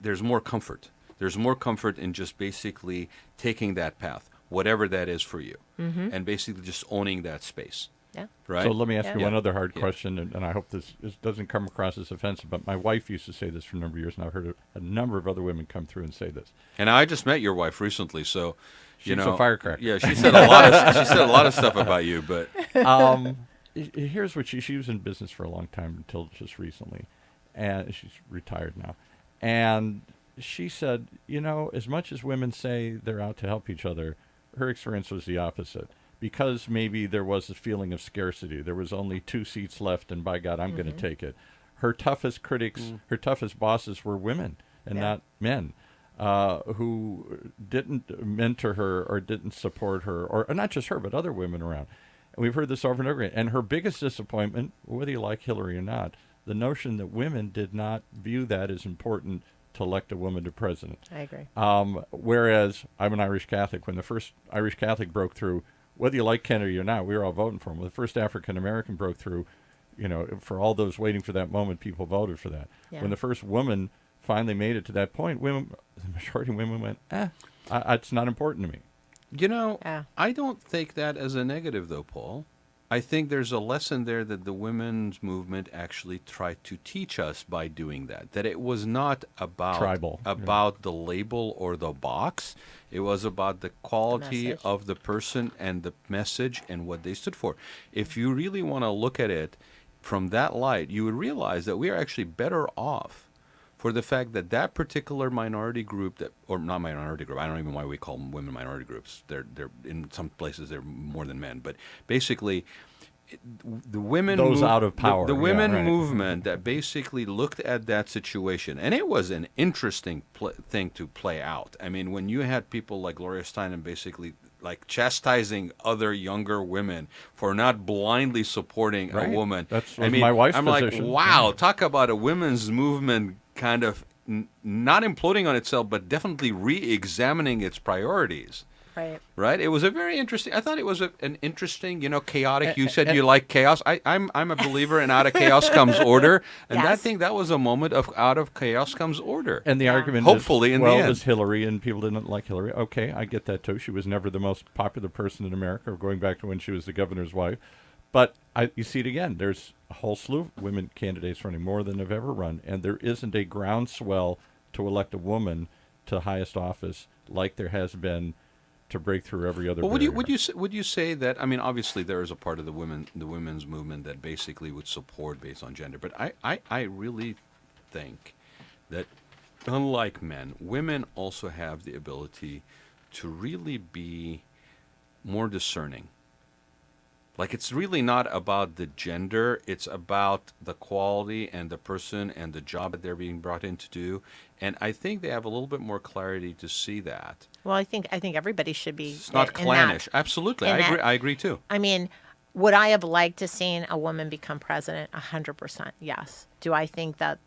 there's more comfort. There's more comfort in just basically taking that path, whatever that is for you, and basically just owning that space. Yeah. Right. So let me ask you Yeah. one other hard Yeah. question, and I hope this doesn't come across as offensive, but my wife used to say this for a number of years, and I've heard a number of other women come through and say this. And I just met your wife recently, so She's a firecracker. Yeah, she said a lot of stuff about you, but Here's what she was in business for a long time until just recently, and she's retired now. And she said, as much as women say they're out to help each other, her experience was the opposite. Because maybe there was a feeling of scarcity. There was only 2 seats left, and by God, I'm going to take it. Her toughest critics, her toughest bosses were women and not men, who didn't mentor her or didn't support her, or not just her, but other women around. And we've heard this over and over again. And her biggest disappointment, whether you like Hillary or not, the notion that women did not view that as important to elect a woman to president. I agree. Whereas I'm an Irish Catholic. When the first Irish Catholic broke through, whether you like Kennedy or not, we were all voting for him. When the first African American broke through, for all those waiting for that moment, people voted for that. Yeah. When the first woman finally made it to that point, the majority of women went, it's not important to me. Yeah. I don't take that as a negative, though, Paul. I think there's a lesson there that the women's movement actually tried to teach us by doing that. That it was not about Tribal. the label or the box. It was about the quality message. of the person and the message and what they stood for. If you really want to look at it from that light, you would realize that we are actually better off for the fact that that particular minority group, or not minority group, I don't even know why we call them women minority groups. They're in some places they're more than men, but basically the women Those out of power. the Yeah, women right. movement that basically looked at that situation, and it was an interesting thing to play out. I mean, when you had people like Gloria Steinem basically like chastising other younger women for not blindly supporting Right. a woman. That's I mean, my wife's I'm position. like, wow, talk about a women's movement kind of not imploding on itself, but definitely re-examining its priorities. Right. Right? It was a very interesting. I thought it was an interesting, chaotic. You said and- you like chaos. I'm a believer in out of chaos comes order, and I Yes. think that was a moment of out of chaos comes order. And the argument Hopefully is, in the well, end. it was Hillary, and people didn't like Hillary. Okay, I get that too. She was never the most popular person in America, going back to when she was the governor's wife. But you see it again. There's a whole slew of women candidates running, more than have ever run, and there isn't a groundswell to elect a woman to highest office like there has been to break through every other Well, barrier. would you say that? I mean, obviously there is a part of the women's movement that basically would support based on gender, but I really think that unlike men, women also have the ability to really be more discerning. Like, it's really not about the gender, it's about the quality and the person and the job that they're being brought in to do. And I think they have a little bit more clarity to see that. Well, I think everybody should be. It's not in clannish. that. Absolutely. in I agree. that- I agree too. I mean, would I have liked to seen a woman become president? 100%, yes. Do I think that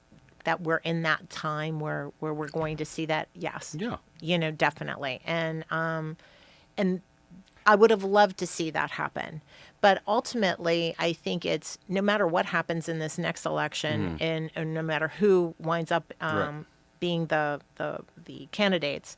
we're in that time where we're going to see that? Yes. Yeah. Definitely. And I would have loved to see that happen. But ultimately, I think it's no matter what happens in this next election, and no matter who winds up Right. being the candidates,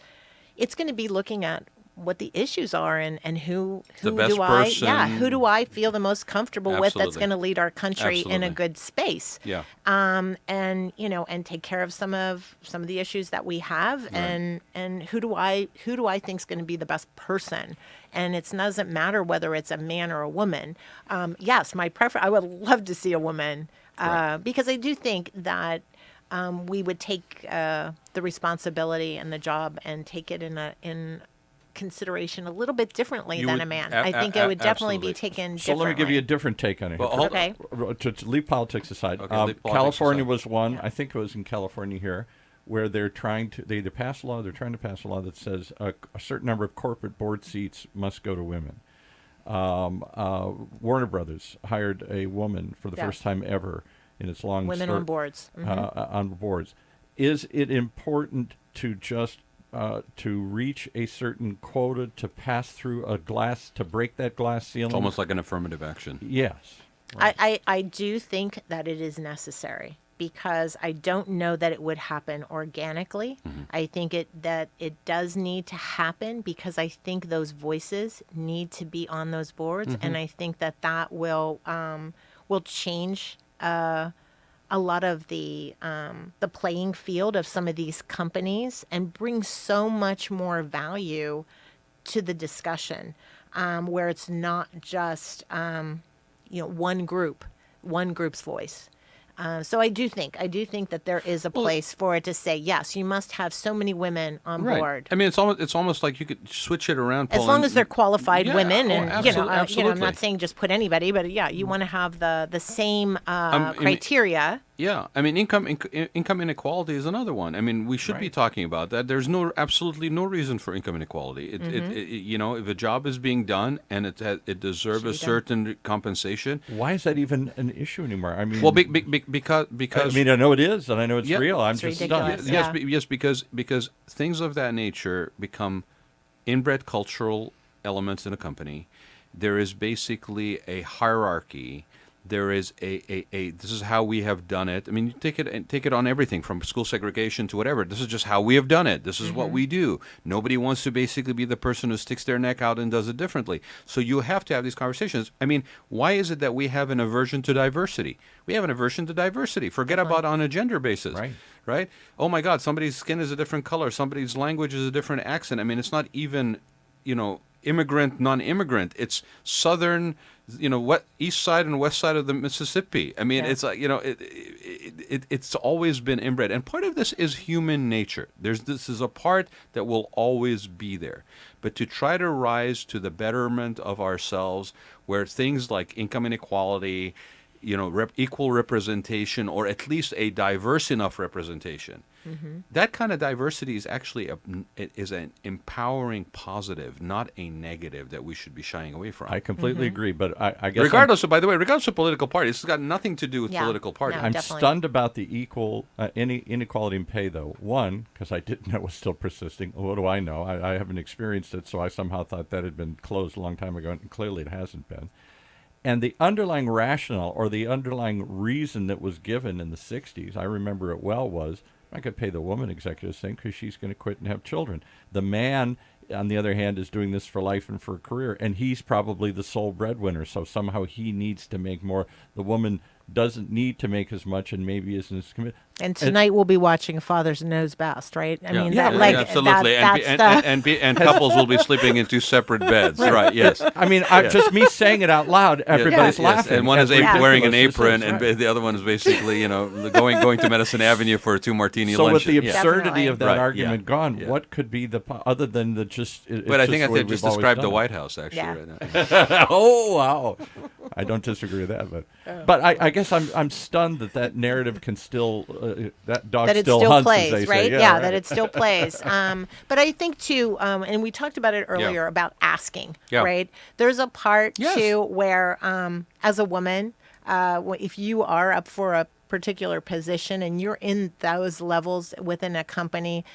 it's going to be looking at what the issues are and who The best do person. who do I feel the most comfortable with that's Absolutely. going to lead our country in a Absolutely. good space. Yeah. And and take care of some of the issues that we have, and who do I think is going to be the best person. And it doesn't matter whether it's a man or a woman. Yes, my preference. I would love to see a woman because I do think that we would take the responsibility and the job and take it in consideration a little bit differently You than would- a man. a- I think a- it would definitely be absolutely. taken So differently. let me give you a different take on it. Well, hold- Okay. To leave politics aside, Okay, leave politics California aside. was one. I think it was in California here, where they're trying to either pass a law. They're trying to pass a law that says a certain number of corporate board seats must go to women. Warner Brothers hired a woman for the Yeah. first time ever in its long Women on boards. on boards. Is it important to just to reach a certain quota to pass through a glass to break that glass ceiling? It's almost like an affirmative action. Yes. I do think that it is necessary because I don't know that it would happen organically. I think that it does need to happen because I think those voices need to be on those boards, and I think that will change a lot of the playing field of some of these companies and bring so much more value to the discussion, where it's not just one group's voice. So I do think that there is a place for it to say, yes, you must have so many women on board. I mean, it's almost like you could switch it around. As long as they're qualified Yeah, women, and absolutely. I'm not saying just put anybody, but you want to have the same criteria. Yeah, I mean, income inequality is another one. I mean, we should be talking about that. There's absolutely no reason for income inequality. If a job is being done and it deserves a certain compensation. Why is that even an issue anymore? I mean, Well, because I mean, I know it is, and I know it's Yeah. real. I'm It's just ridiculous. stunned. yes, because things of that nature become inbred cultural elements in a company. There is basically a hierarchy. There is a this is how we have done it. I mean, you take it on everything from school segregation to whatever. This is just how we have done it. This is what we do. Nobody wants to basically be the person who sticks their neck out and does it differently. So you have to have these conversations. I mean, why is it that we have an aversion to diversity? We have an aversion to diversity. Forget about on a gender basis. Right? Oh my God, somebody's skin is a different color. Somebody's language is a different accent. I mean, it's not even, immigrant, non-immigrant. It's southern, east side and west side of the Mississippi. I mean, it's like, it's always been inbred. And part of this is human nature. This is a part that will always be there. But to try to rise to the betterment of ourselves, where things like income inequality, equal representation, or at least a diverse enough representation. That kind of diversity is actually is an empowering positive, not a negative that we should be shying away from. I completely agree, but I guess regardless of political parties, it's got nothing to do with political parties. No. I'm Definitely. stunned about the equal inequality in pay, though. One, because I didn't know it was still persisting. What do I know? I haven't experienced it, so I somehow thought that had been closed a long time ago, and clearly it hasn't been. And the underlying rationale or the underlying reason that was given in the 60s, I remember it well, was I could pay the woman executive thing because she's going to quit and have children. The man, on the other hand, is doing this for life and for a career, and he's probably the sole breadwinner, so somehow he needs to make more. The woman doesn't need to make as much and maybe isn't as committed. And tonight we'll be watching Father's Knows Best, right? I mean, absolutely. And couples will be sleeping in two separate beds, right? Yes. I mean, just me saying it out loud, everybody's laughing. And one is As wearing an ridiculous apron, this is, and right. the other one is basically, going to Medicine Avenue for a 2-martini So lunch. with the Yeah. absurdity of that Right, argument yeah, gone, yeah. what could be other than the just? But I think I just described the White House, actually, Yeah. right now. Oh wow! I don't disagree with that, but I guess I'm stunned that narrative can still that dog that it still still hunts, plays, as they right? say. Yeah, that it still plays. But I think too, and we talked about it earlier about asking, Yeah. right? There's a part Yes. too where, as a woman, if you are up for a particular position and you're in those levels within a company,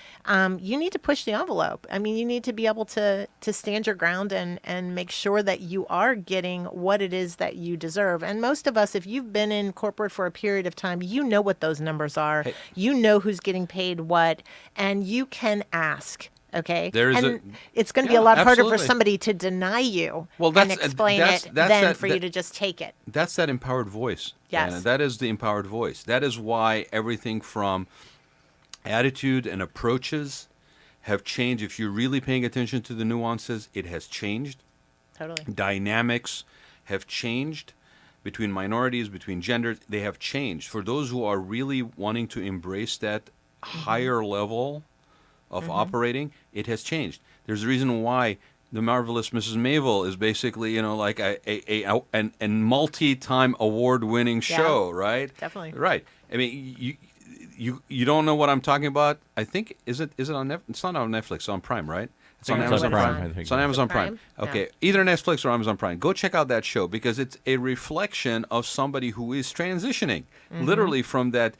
you need to push the envelope. I mean, you need to be able to stand your ground and make sure that you are getting what it is that you deserve. And most of us, if you've been in corporate for a period of time, you know what those numbers are. You know who's getting paid what, and you can ask. Okay, There is and it's going to be a lot harder for absolutely. somebody to deny you Well, and explain it than for you to just take it. That's that empowered voice. Yes. Diana. That is the empowered voice. That is why everything from attitude and approaches have changed. If you're really paying attention to the nuances, it has changed. Totally. Dynamics have changed between minorities, between genders. They have changed. For those who are really wanting to embrace that higher level of operating, it has changed. There's a reason why The Marvelous Mrs. Maisel is basically, like a multi-time award-winning show, right? Definitely. Right. I mean, you don't know what I'm talking about. I think is it on Netflix? It's not on Netflix. It's on Prime, right? It's on It's Amazon on Prime. Prime, I think. It's on Amazon Prime. Prime? Okay, Yeah. either Netflix or Amazon Prime. Go check out that show because it's a reflection of somebody who is transitioning, literally from that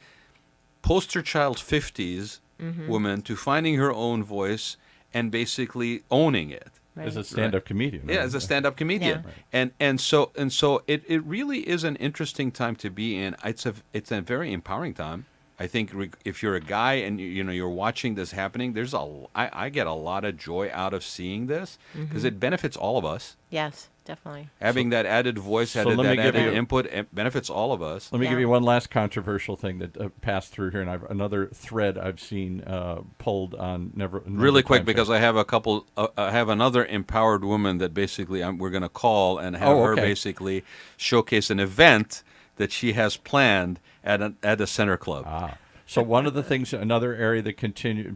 poster child 50s woman to finding her own voice and basically owning it. As a stand-up comedian. Yeah, right? as a stand-up comedian, and so it really is an interesting time to be in. It's a very empowering time. I think if you're a guy and you're watching this happening, I get a lot of joy out of seeing this because it benefits all of us. Yes, definitely. Having that added voice, let me give added you- input, it benefits all of us. Let me give Yeah. you one last controversial thing that passed through here, and another thread I've seen pulled on Really quick, because I have I have another empowered woman that basically we're going to call and have her okay. basically showcase an event that she has planned at a center club. So one of the things, another area that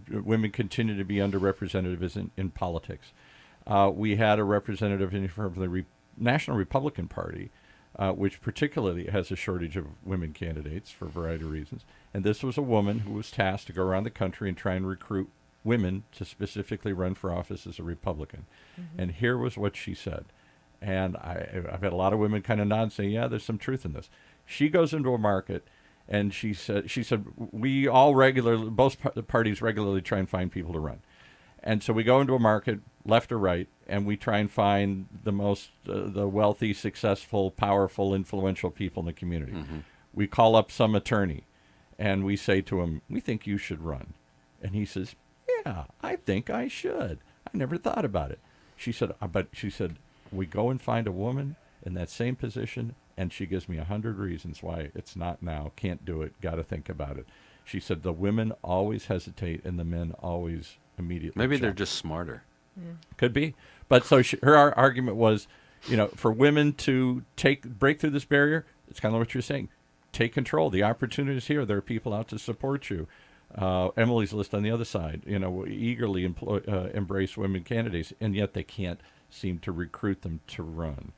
women continue to be underrepresented is in politics. We had a representative from the National Republican Party, which particularly has a shortage of women candidates for a variety of reasons. And this was a woman who was tasked to go around the country and try and recruit women to specifically run for office as a Republican. And here was what she said. And I've had a lot of women kind of nod saying, yeah, there's some truth in this. She goes into a market and she said, we all both parties regularly try and find people to run. And so we go into a market, left or right, and we try and find the most, the wealthy, successful, powerful, influential people in the community. We call up some attorney and we say to him, we think you should run. And he says, yeah, I think I should. I never thought about it. She said, we go and find a woman in that same position, and she gives me 100 reasons why it's not now, can't do it, got to think about it. She said the women always hesitate and the men always immediately Maybe they're jump. just smarter. Could be. But so her argument was, for women to break through this barrier, it's kind of what you're saying. Take control. The opportunity is here. There are people out to support you. Emily's list on the other side, eagerly embrace women candidates, and yet they can't seem to recruit them to run.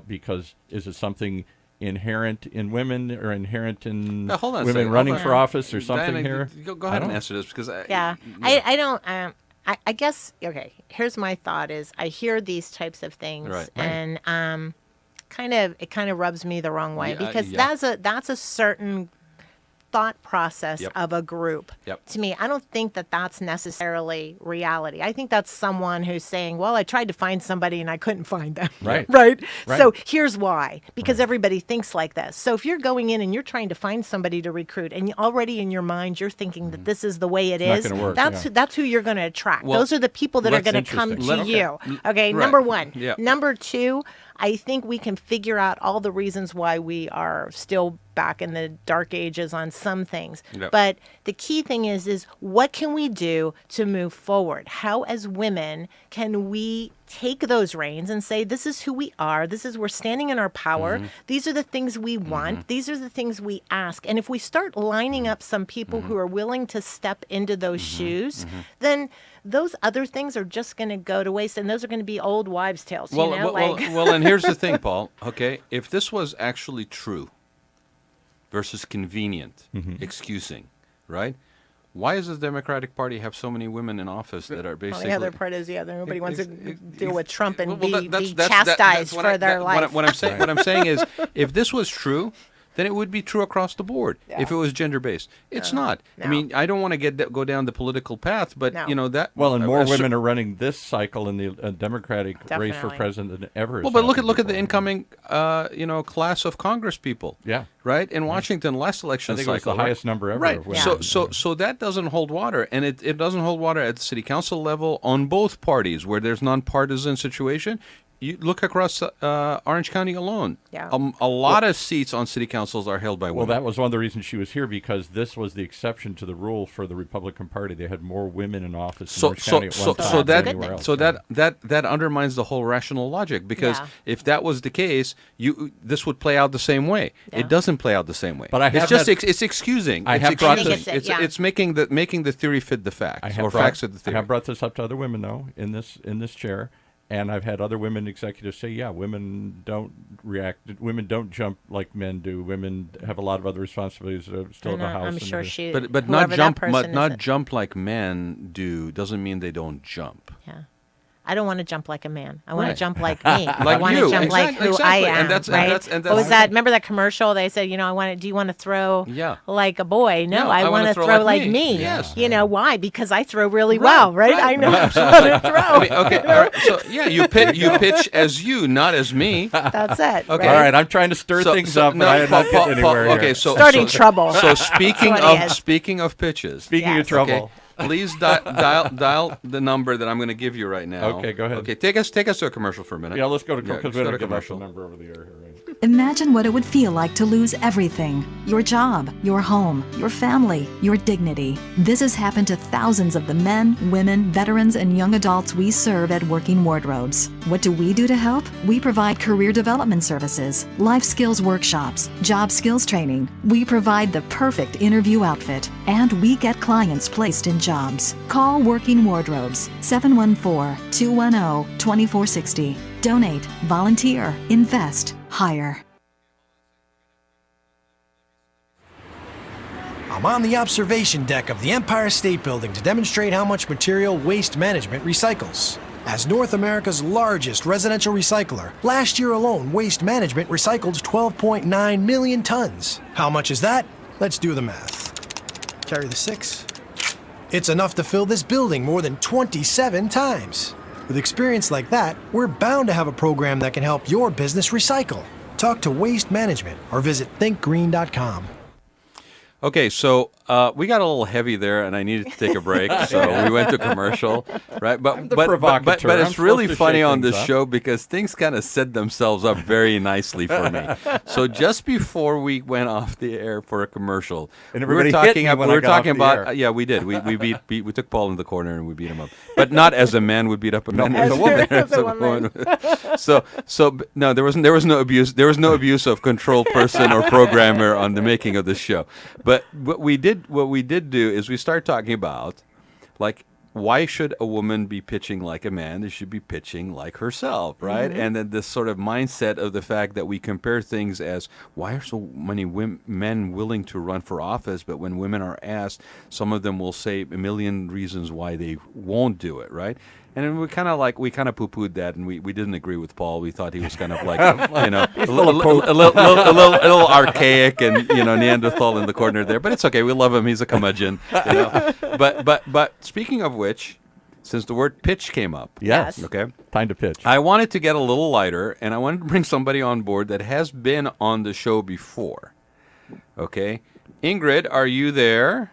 Because is it something inherent in women or inherent in hold on a women second. running Hold on. for office or something Diana, here? Go ahead and answer this because I don't. I guess. Okay. Here's my thought: is I hear these types of things, Right. and it kind of rubs me the wrong way Yeah, because yeah. that's a certain thought process Yep. of a group. Yep. To me, I don't think that that's necessarily reality. I think that's someone who's saying, well, I tried to find somebody and I couldn't find them. Right. Right. Right. So here's why, because everybody thinks like this. So if you're going in and you're trying to find somebody to recruit and already in your mind, you're thinking that this is the way it not is, gonna work, that's, yeah. that's who you're going to attract. Well, Those are the people that are that's going to come to interesting. you. Okay. Right. Number one. Yeah. Number two, I think we can figure out all the reasons why we are still back in the dark ages on some things. Yep. But the key thing is what can we do to move forward? How as women can we take those reins and say, this is who we are. We're standing in our power. These are the things we want. These are the things we ask. And if we start lining up some people who are willing to step into those shoes, then those other things are just going to go to waste. And those are going to be old wives' tales. Well, and here's the thing, Paul. Okay, if this was actually true versus convenient, excusing, right? Why does the Democratic Party have so many women in office that are basically? the other part is, nobody wants to deal with Trump and Well, be chastised for their life. What I'm saying is, if this was true, then it would be true across the board if it was gender-based. It's not. No. I mean, I don't want to go down the political path, but No. you know that. Well, and more women are running this cycle in the Democratic race for Definitely. president than ever. Well, but look at the incoming, class of Congress people. Yeah. Right in Washington, last election I think cycle, it was the right? highest number ever. Right. Of women. So that doesn't hold water, and it doesn't hold water at the city council level on both parties where there's nonpartisan situation. You look across Orange County alone. Yeah. A lot of seats on city councils are held by women. Well, that was one of the reasons she was here, because this was the exception to the rule for the Republican Party. They had more women in office in Orange County at one time than anywhere else. So that undermines the whole rational logic, because if that was the case, this would play out the same way. Yeah. It doesn't play out the same way. But I it's have just had- it's excusing. I It's have brought excusing. this- It's making the theory fit the facts, or brought- facts fit the theory. I have brought this up to other women, though, in this chair. And I've had other women executives say, yeah, women don't react. Women don't jump like men do. Women have a lot of other responsibilities. Still have a house. I'm and sure everything. she. But whoever not jump, that person not is, jump like men do doesn't mean they don't jump. Yeah. I don't want to jump like a man. I want Right. to jump like me. I Like want you. to jump like who Exactly. I And am. that's- and right? that's- and What was that's- that? Remember that commercial? They said, do you want to throw Yeah. like a boy? No, Yeah, I want to throw like me. Yes. You know why? Because I throw really well, right? right. I know how to throw. I mean, okay. All right. So yeah, you pitch as you, not as me. That's it. Okay. All right, I'm trying to stir things up, but I'm not getting anywhere here. Okay, so Starting trouble. So speaking That's what it of is. speaking of pitches, Speaking of Yes. trouble. okay, please dial the number that I'm going to give you right now. Okay, go ahead. Okay, take us to a commercial for a minute. Yeah, let's go to Yeah, because let's we go don't to give up the commercial. number over the air here, right? Imagine what it would feel like to lose everything: your job, your home, your family, your dignity. This has happened to thousands of the men, women, veterans, and young adults we serve at Working Wardrobes. What do we do to help? We provide career development services, life skills workshops, job skills training. We provide the perfect interview outfit, and we get clients placed in jobs. Call Working Wardrobes, 714-210-2460. Donate, volunteer, invest, hire. I'm on the observation deck of the Empire State Building to demonstrate how much material Waste Management recycles. As North America's largest residential recycler, last year alone, Waste Management recycled 12.9 million tons. How much is that? Let's do the math. Carry the 6. It's enough to fill this building more than 27 times. With experience like that, we're bound to have a program that can help your business recycle. Talk to Waste Management or visit thinkgreen.com. Okay, so we got a little heavy there, and I needed to take a break, so we went to commercial, right? I'm the provocateur. But I'm it's really supposed to funny shake on things this up. show because things kind of set themselves up very nicely for me. So just before we went off the air for a commercial, And we were everybody hit talking me about when we I were got off talking the about air. yeah, we did. We took Paul in the corner and we beat him up, but not as a man would beat up a man, as a woman. As a woman. No, there was no abuse. There was no abuse of control person or programmer on the making of this show. But what we did do is we start talking about, like, why should a woman be pitching like a man? They should be pitching like herself, right? And then this sort of mindset of the fact that we compare things as, why are so many men willing to run for office? But when women are asked, some of them will say a million reasons why they won't do it, right? And then we kind of poo-pooed that, and we didn't agree with Paul. We thought he was kind of like, a little archaic and, Neanderthal in the corner there. But it's okay. We love him. He's a curmudgeon. But speaking of which, since the word pitch came up, Yes. okay, Time to pitch. I wanted to get a little lighter, and I wanted to bring somebody on board that has been on the show before. Okay, Ingrid, are you there?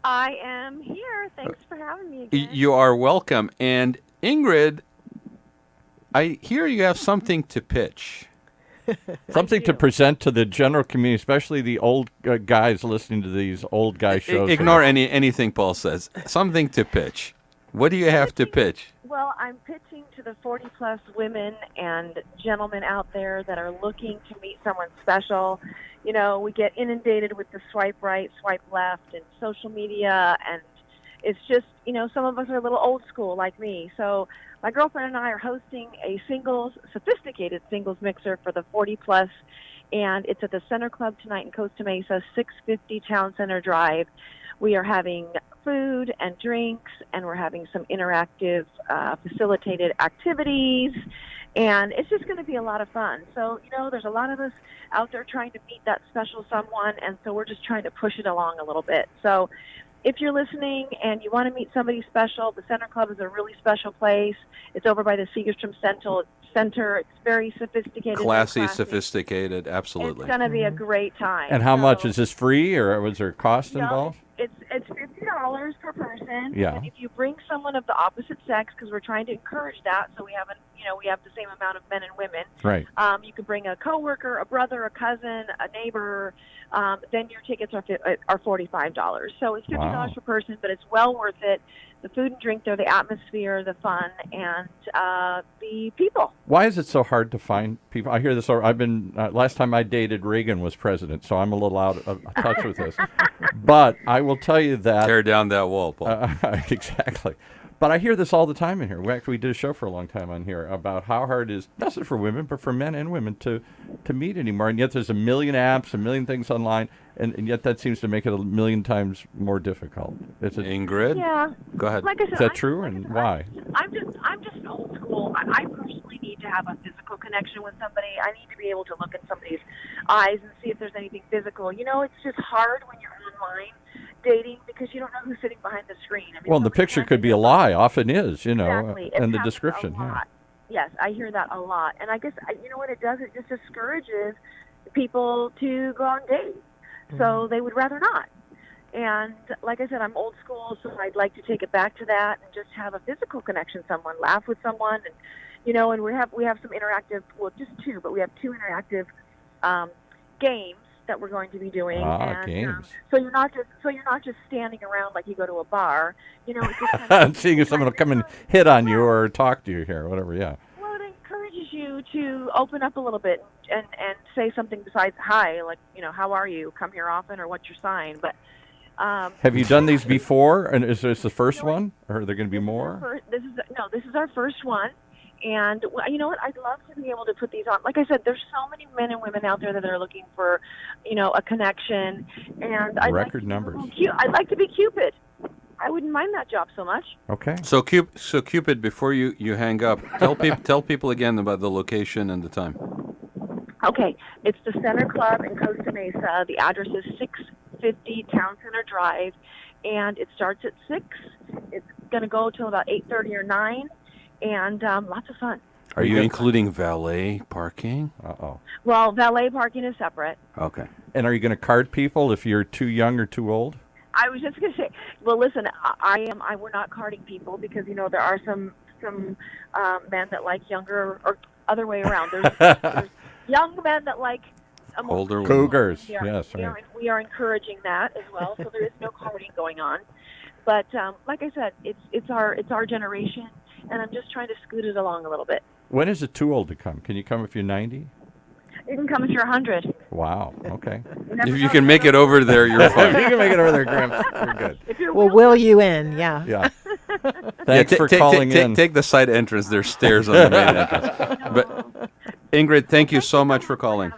I am here. Thanks for having me again. You are welcome. And Ingrid, I hear you have something to pitch. Something to present to the general community, especially the old guys listening to these old guy shows. Ignore anything Paul says. Something to pitch. What do you have to pitch? Well, I'm pitching to the 40-plus women and gentlemen out there that are looking to meet someone special. You know, we get inundated with the swipe right, swipe left, and social media, and it's just, some of us are a little old school like me. So my girlfriend and I are hosting a sophisticated singles mixer for the 40-plus, and it's at the Center Club tonight in Costa Mesa, 650 Town Center Drive. We are having food and drinks, and we're having some interactive facilitated activities, And it's just going to be a lot of fun. So, there's a lot of us out there trying to meet that special someone, and so we're just trying to push it along a little bit. So if you're listening and you want to meet somebody special, the Center Club is a really special place. It's over by the Segerstrom Center. It's very sophisticated. Classy, sophisticated, absolutely. It's going to be a great time. And how much? Is this free, or was there cost involved? It's $50 per person. Yeah. And if you bring someone of the opposite sex, because we're trying to encourage that, so we have the same amount of men and women. Right. You can bring a coworker, a brother, a cousin, a neighbor. Then your tickets are $45. So it's $50 per person, but it's well worth it. The food and drink there, the atmosphere, the fun, and the people. Why is it so hard to find people? I hear this. I've been last time I dated, Reagan was president, so I'm a little out of touch with this. But I will tell you that Tear down that wall, Paul. Exactly. But I hear this all the time in here. We did a show for a long time on here about how hard it is, not just for women, but for men and women to meet anymore. And yet there's a million apps, a million things online, and yet that seems to make it a million times more difficult. Ingrid? Yeah. Go ahead. Like I said, Is that true, and why? I'm just old school. I personally need to have a physical connection with somebody. I need to be able to look in somebody's eyes and see if there's anything physical. It's just hard when you're online dating because you don't know who's sitting behind the screen. Well, the picture could be a lie. Often is, Exactly. and the description. Yeah. Yes, I hear that a lot. And I guess, you know what it does? It just discourages people to go on dates. So they would rather not. And like I said, I'm old school, so I'd like to take it back to that and just have a physical connection, laugh with someone. And, and we have some interactive, well, just two, but we have two interactive games that we're going to be doing. Games. So you're not just standing around like you go to a bar. It's just kind of seeing if someone will come and hit on you or talk to you here or whatever. Yeah. Well, it encourages you to open up a little bit and say something besides hi, like how are you? Come here often, or what's your sign? But have you done these before? And is this the first one, or are there going to be more? This is our first one. And you know what? I'd love to be able to put these on. Like I said, there's so many men and women out there that are looking for, a connection. And record numbers. I'd like to be Cupid. I wouldn't mind that job so much. Okay. So Cupid, before you hang up, tell people again about the location and the time. Okay, it's the Center Club in Costa Mesa. The address is 650 Town Center Drive, and it starts at 6. It's going to go till about 8:30 or 9. And lots of fun. Are you including valet parking? Uh-oh. Well, valet parking is separate. Okay. And are you going to card people if you're too young or too old? I was just going to say, well, listen, we're not carding people because, there are some men that like younger or other way around. There's young men that like older cougars. Yes, right. We are encouraging that as well, so there is no carding going on. But like I said, it's our generation. And I'm just trying to scoot it along a little bit. When is it too old to come? Can you come if you're 90? You can come if you're 100. Wow. Okay. If you can make it over there, you're fine. If you can make it over there, Gramps, you're good. We'll wheel you in, yeah. Yeah. Thanks for calling in. Take the side entrance. There's stairs on the main entrance. But Ingrid, thank you so much for calling.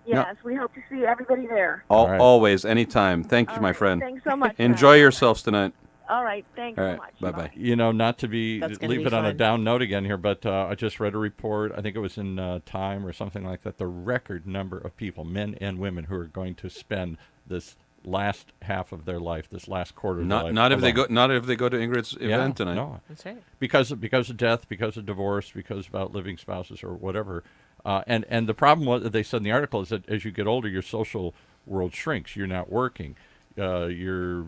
Yes, we hope to see everybody there. Right. Always, anytime. Thank you, my friend. Thanks so much. Enjoy yourselves tonight. All right, thanks so much. Bye-bye. Not to leave it on a fun. down note again here, but I just read a report, I think it was in Time or something like that, the record number of people, men and women, who are going to spend this last half of their life, this last quarter of their life. Not if they go to Ingrid's event tonight. No. That's right. Because of death, because of divorce, because of outliving spouses or whatever. And the problem was, they said in the article, is that as you get older, your social world shrinks. You're not working. You're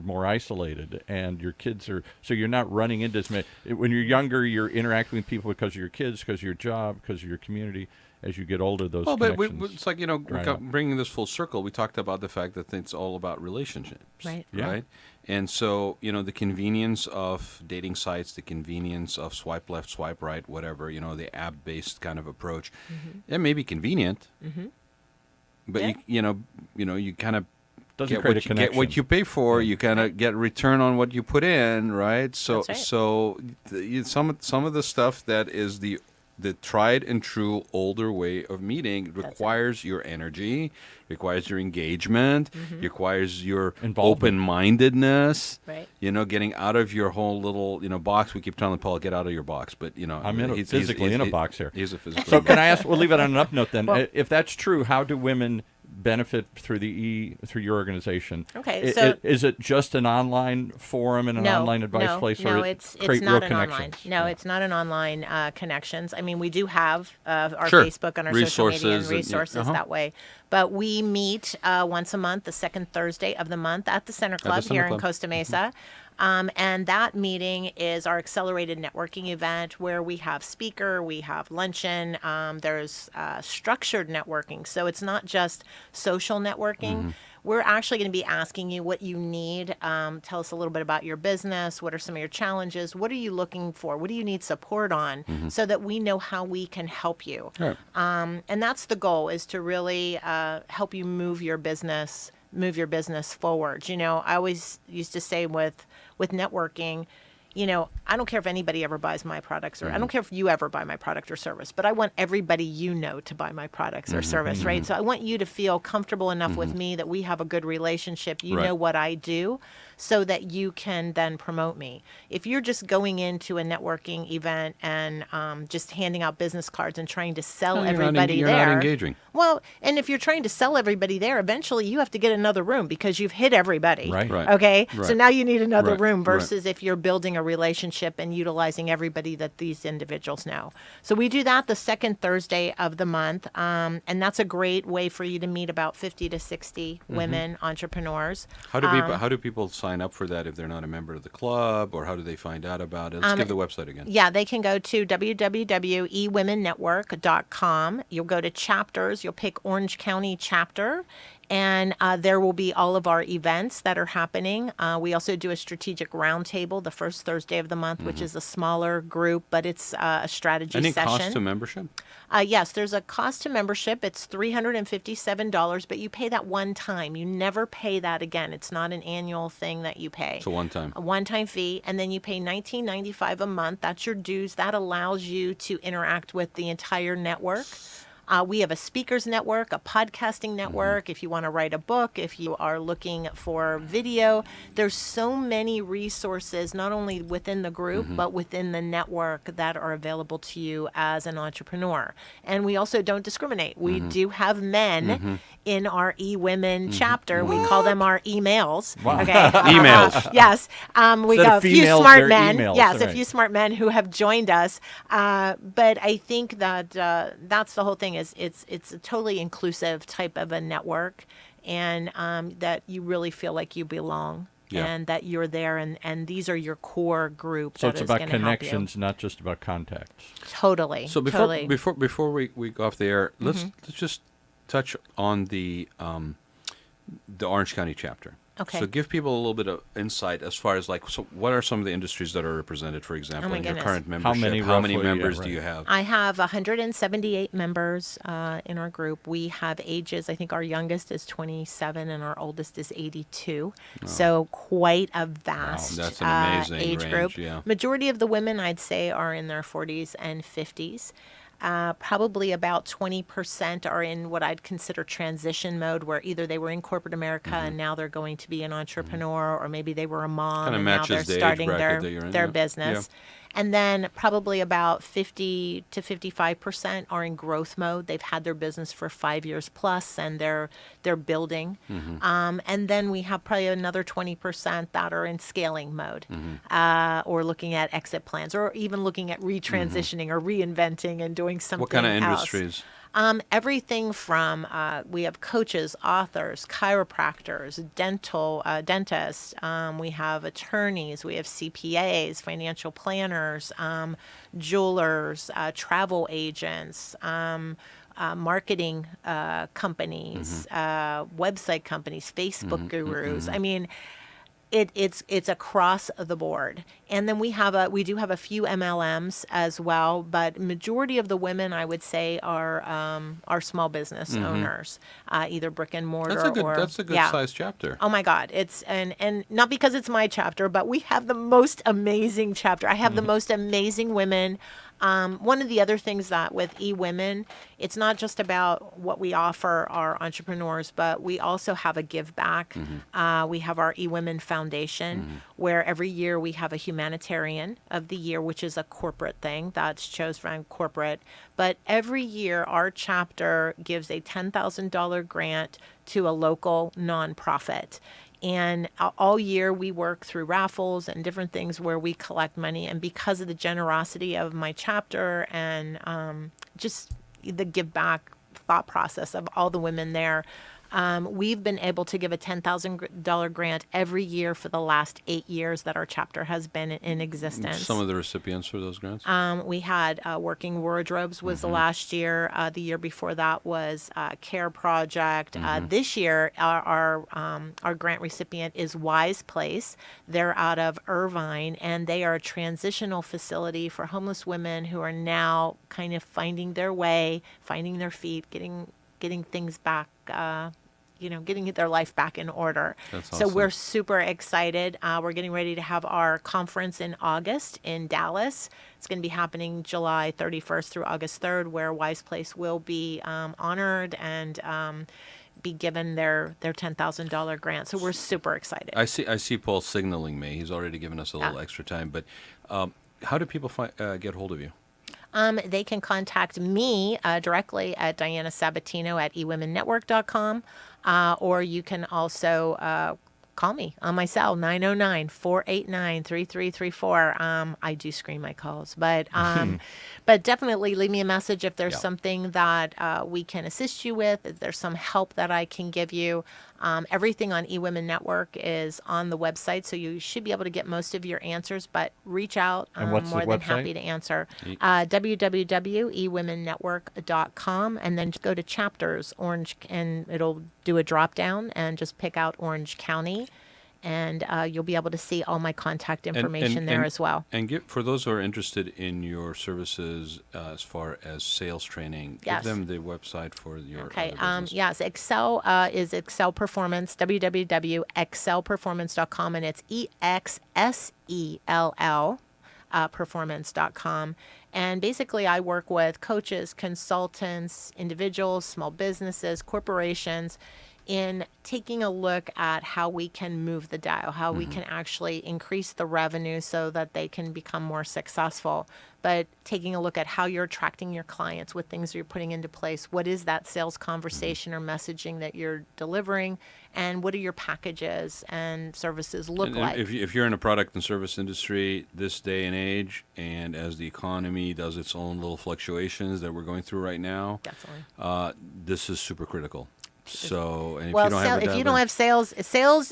more isolated, and your kids are, so you're not running into as many. When you're younger, you're interacting with people because of your kids, because of your job, because of your community. As you get older, those connections. But it's like, bringing this full circle, we talked about the fact that it's all about relationships. Right. Yeah. Right? And so, the convenience of dating sites, the convenience of swipe left, swipe right, whatever, the app-based kind of approach, it may be convenient, but you kind of get what you pay for. You kind of get return on what you put in, right? So, That's right. so some of the stuff that is the the tried and true older way of meeting requires your energy, requires your engagement, requires your open-mindedness. Right. Getting out of your whole little box. We keep telling Paul, get out of your box, but I'm physically in a box here. He's a physical. So can I ask? We'll leave it on an up note then. If that's true, how do women benefit through through your organization? Okay, so is it just an online forum and an online advice place, or it's create not real an connections? online. No, it's not an online connections. I mean, we do have our Sure. Facebook and our Resources social media and and- resources that way. But we meet once a month, the second Thursday of the month, at the Center Club Center here in Club. Costa Mesa. And that meeting is our accelerated networking event where we have speaker, we have luncheon, there's structured networking. So it's not just social networking. We're actually going to be asking you what you need. Tell us a little bit about your business. What are some of your challenges? What are you looking for? What do you need support on so that we know how we can help you? Right. And that's the goal, is to really help you move your business forward. I always used to say with networking, I don't care if anybody ever buys my products, or I don't care if you ever buy my product or service, but I want everybody to buy my products or service, right? So I want you to feel comfortable enough with me that we have a good relationship. You Right. know what I do, so that you can then promote me. If you're just going into a networking event and just handing out business cards and trying to sell everybody you're there, not engaging. well, and if you're trying to sell everybody there, eventually you have to get another room because you've hit everybody. Right. Right. Okay. So Right. now you need another Right. room Right. versus if you're building a relationship and utilizing everybody that these individuals know. So we do that the second Thursday of the month. And that's a great way for you to meet about 50 to 60 women entrepreneurs. How do people sign up for that if they're not a member of the club, or how do they find out about it? Let's give the website again. Yeah, they can go to www.ewomennetwork.com. You'll go to chapters. You'll pick Orange County chapter. And there will be all of our events that are happening. We also do a strategic roundtable the first Thursday of the month, which is a smaller group, but it's a strategy Any session. cost to membership? Yes, there's a cost to membership. It's $357, but you pay that one time. You never pay that again. It's not an annual thing that you pay. It's a one-time. A one-time fee, and then you pay $19.95 a month. That's your dues. That allows you to interact with the entire network. We have a speakers network, a podcasting network. If you want to write a book, if you are looking for video, there's so many resources, not only within the group, but within the network, that are available to you as an entrepreneur. And we also don't discriminate. We do have men in our eWomen chapter. We call them our emails. Wow. Okay. Emails. Yes. We Instead got of a few females, smart they're men. emails. Yes, Right. a few smart men who have joined us. But I think that that's the whole thing. Is it's a totally inclusive type of a network, and that you really feel like you belong. Yeah. And that you're there, and these are your core group. So that it's is about gonna help you. connections, not just about contacts. Totally. So totally. before we go off the air, let's just touch on the Orange County chapter. Okay. So give people a little bit of insight as far as so what are some of the industries that are represented, for example, my in your goodness. current membership? many How many roughly? Yeah, members right. do you have? I have 178 members in our group. We have ages. I think our youngest is 27 and our oldest is 82. So quite a vast That's an amazing age range, group. yeah. Majority of the women, I'd say, are in their 40s and 50s. Probably about 20% are in what I'd consider transition mode, where either they were in corporate America and now they're going to be an entrepreneur, or maybe they were a mom Kinda and now matches they're the age starting bracket that you're in, their yeah. business. And then probably about 50 to 55% are in growth mode. They've had their business for 5 years plus, and they're building. And then we have probably another 20% that are in scaling mode, or looking at exit plans, or even looking at retransitioning or reinventing and doing something What kind of else. industries? Everything from we have coaches, authors, chiropractors, dentists. We have attorneys. We have CPAs, financial planners, jewelers, travel agents. Marketing companies, website companies, Facebook gurus. I mean, it's across the board. And then we do have a few MLMs as well, but majority of the women, I would say, are small business owners, either brick and mortar That's a good yeah. sized chapter. Oh my God. It's and not because it's my chapter, but we have the most amazing chapter. I have the most amazing women. One of the other things that with eWomen, it's not just about what we offer our entrepreneurs, but we also have a give back. We have our eWomen Foundation, where every year we have a humanitarian of the year, which is a corporate thing that's chosen from corporate. But every year our chapter gives a $10,000 grant to a local nonprofit. And all year we work through raffles and different things where we collect money. And because of the generosity of my chapter and just the give back thought process of all the women there, we've been able to give a $10,000 grant every year for the last 8 years that our chapter has been in existence. Some of the recipients for those grants? We had Working Wardrobes was the last year. The year before that was Care Project. This year, our grant recipient is Wise Place. They're out of Irvine, and they are a transitional facility for homeless women who are now kind of finding their way, finding their feet, getting things back, getting their life back in order. That's So awesome. we're super excited. We're getting ready to have our conference in August in Dallas. It's going to be happening July 31st through August 3rd, where Wise Place will be honored and be given their $10,000 grant. So we're super excited. I see Paul signaling me. He's already given us a little extra time. But how do people get hold of you? They can contact me directly at Diana Sabatino at eWomenNetwork.com, or you can also call me on my cell, 909-489-3334. I do screen my calls, but definitely leave me a message if there's something that we can assist you with, if there's some help that I can give you. Everything on eWomen Network is on the website, so you should be able to get most of your answers, but reach out. And I'm what's more the than website? happy to answer. www.ewomennetwork.com, and then just go to chapters, Orange, and it'll do a drop down and just pick out Orange County. And you'll be able to see all my contact information there as well. And for those who are interested in your services as far as sales training, Yes. give them the website for your Okay. other business. Yes. Excel is Excel Performance. www.excelperformance.com, and it's EXSELL performance.com. And basically, I work with coaches, consultants, individuals, small businesses, corporations, in taking a look at how we can move the dial, how we can actually increase the revenue so that they can become more successful. But taking a look at how you're attracting your clients, what things you're putting into place, what is that sales conversation or messaging that you're delivering, and what do your packages and services look And like? if you're in a product and service industry this day and age, and as the economy does its own little fluctuations that we're going through right now, Definitely. this is super critical. So, and if Well, you don't have if you don't have sales,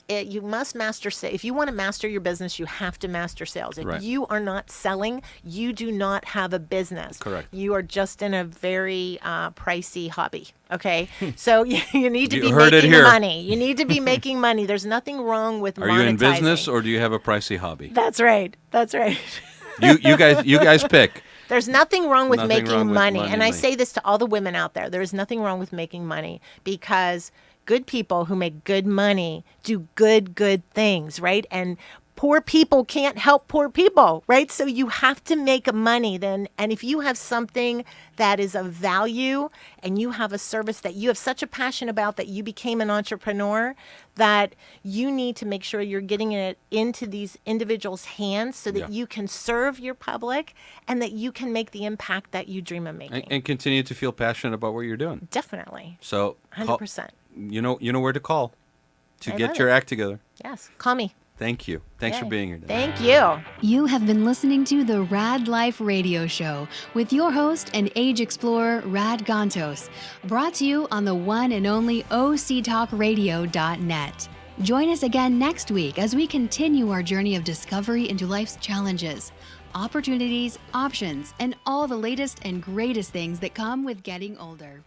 you must master sales. If you want to master your business, you have to master sales. If Right. you are not selling, you do not have a business. Correct. You are just in a very pricey hobby. Okay, so you need to You be heard it making here. money. You need to be making money. There's nothing wrong with Are you in business monetizing. or do you have a pricey hobby? That's right. That's right. you guys pick. There's nothing wrong with Nothing making wrong with money. money, And I money. say this to all the women out there. There's nothing wrong with making money, because good people who make good money do good things, right? And poor people can't help poor people, right? So you have to make money then. And if you have something that is of value and you have a service that you have such a passion about that you became an entrepreneur, that you need to make sure you're getting it into these individuals' hands so that Yeah. you can serve your public and that you can make the impact that you dream of making. And continue to feel passionate about what you're doing. Definitely. So, 100%. you know where to call to I get love your it. act together. Yes. Call me. Thank you. Thanks for Yay. being here today. Thank you. You have been listening to the Rad Life Radio Show with your host and age explorer, Rod Gantos, brought to you on the one and only octalkradio.net. Join us again next week as we continue our journey of discovery into life's challenges, opportunities, options, and all the latest and greatest things that come with getting older.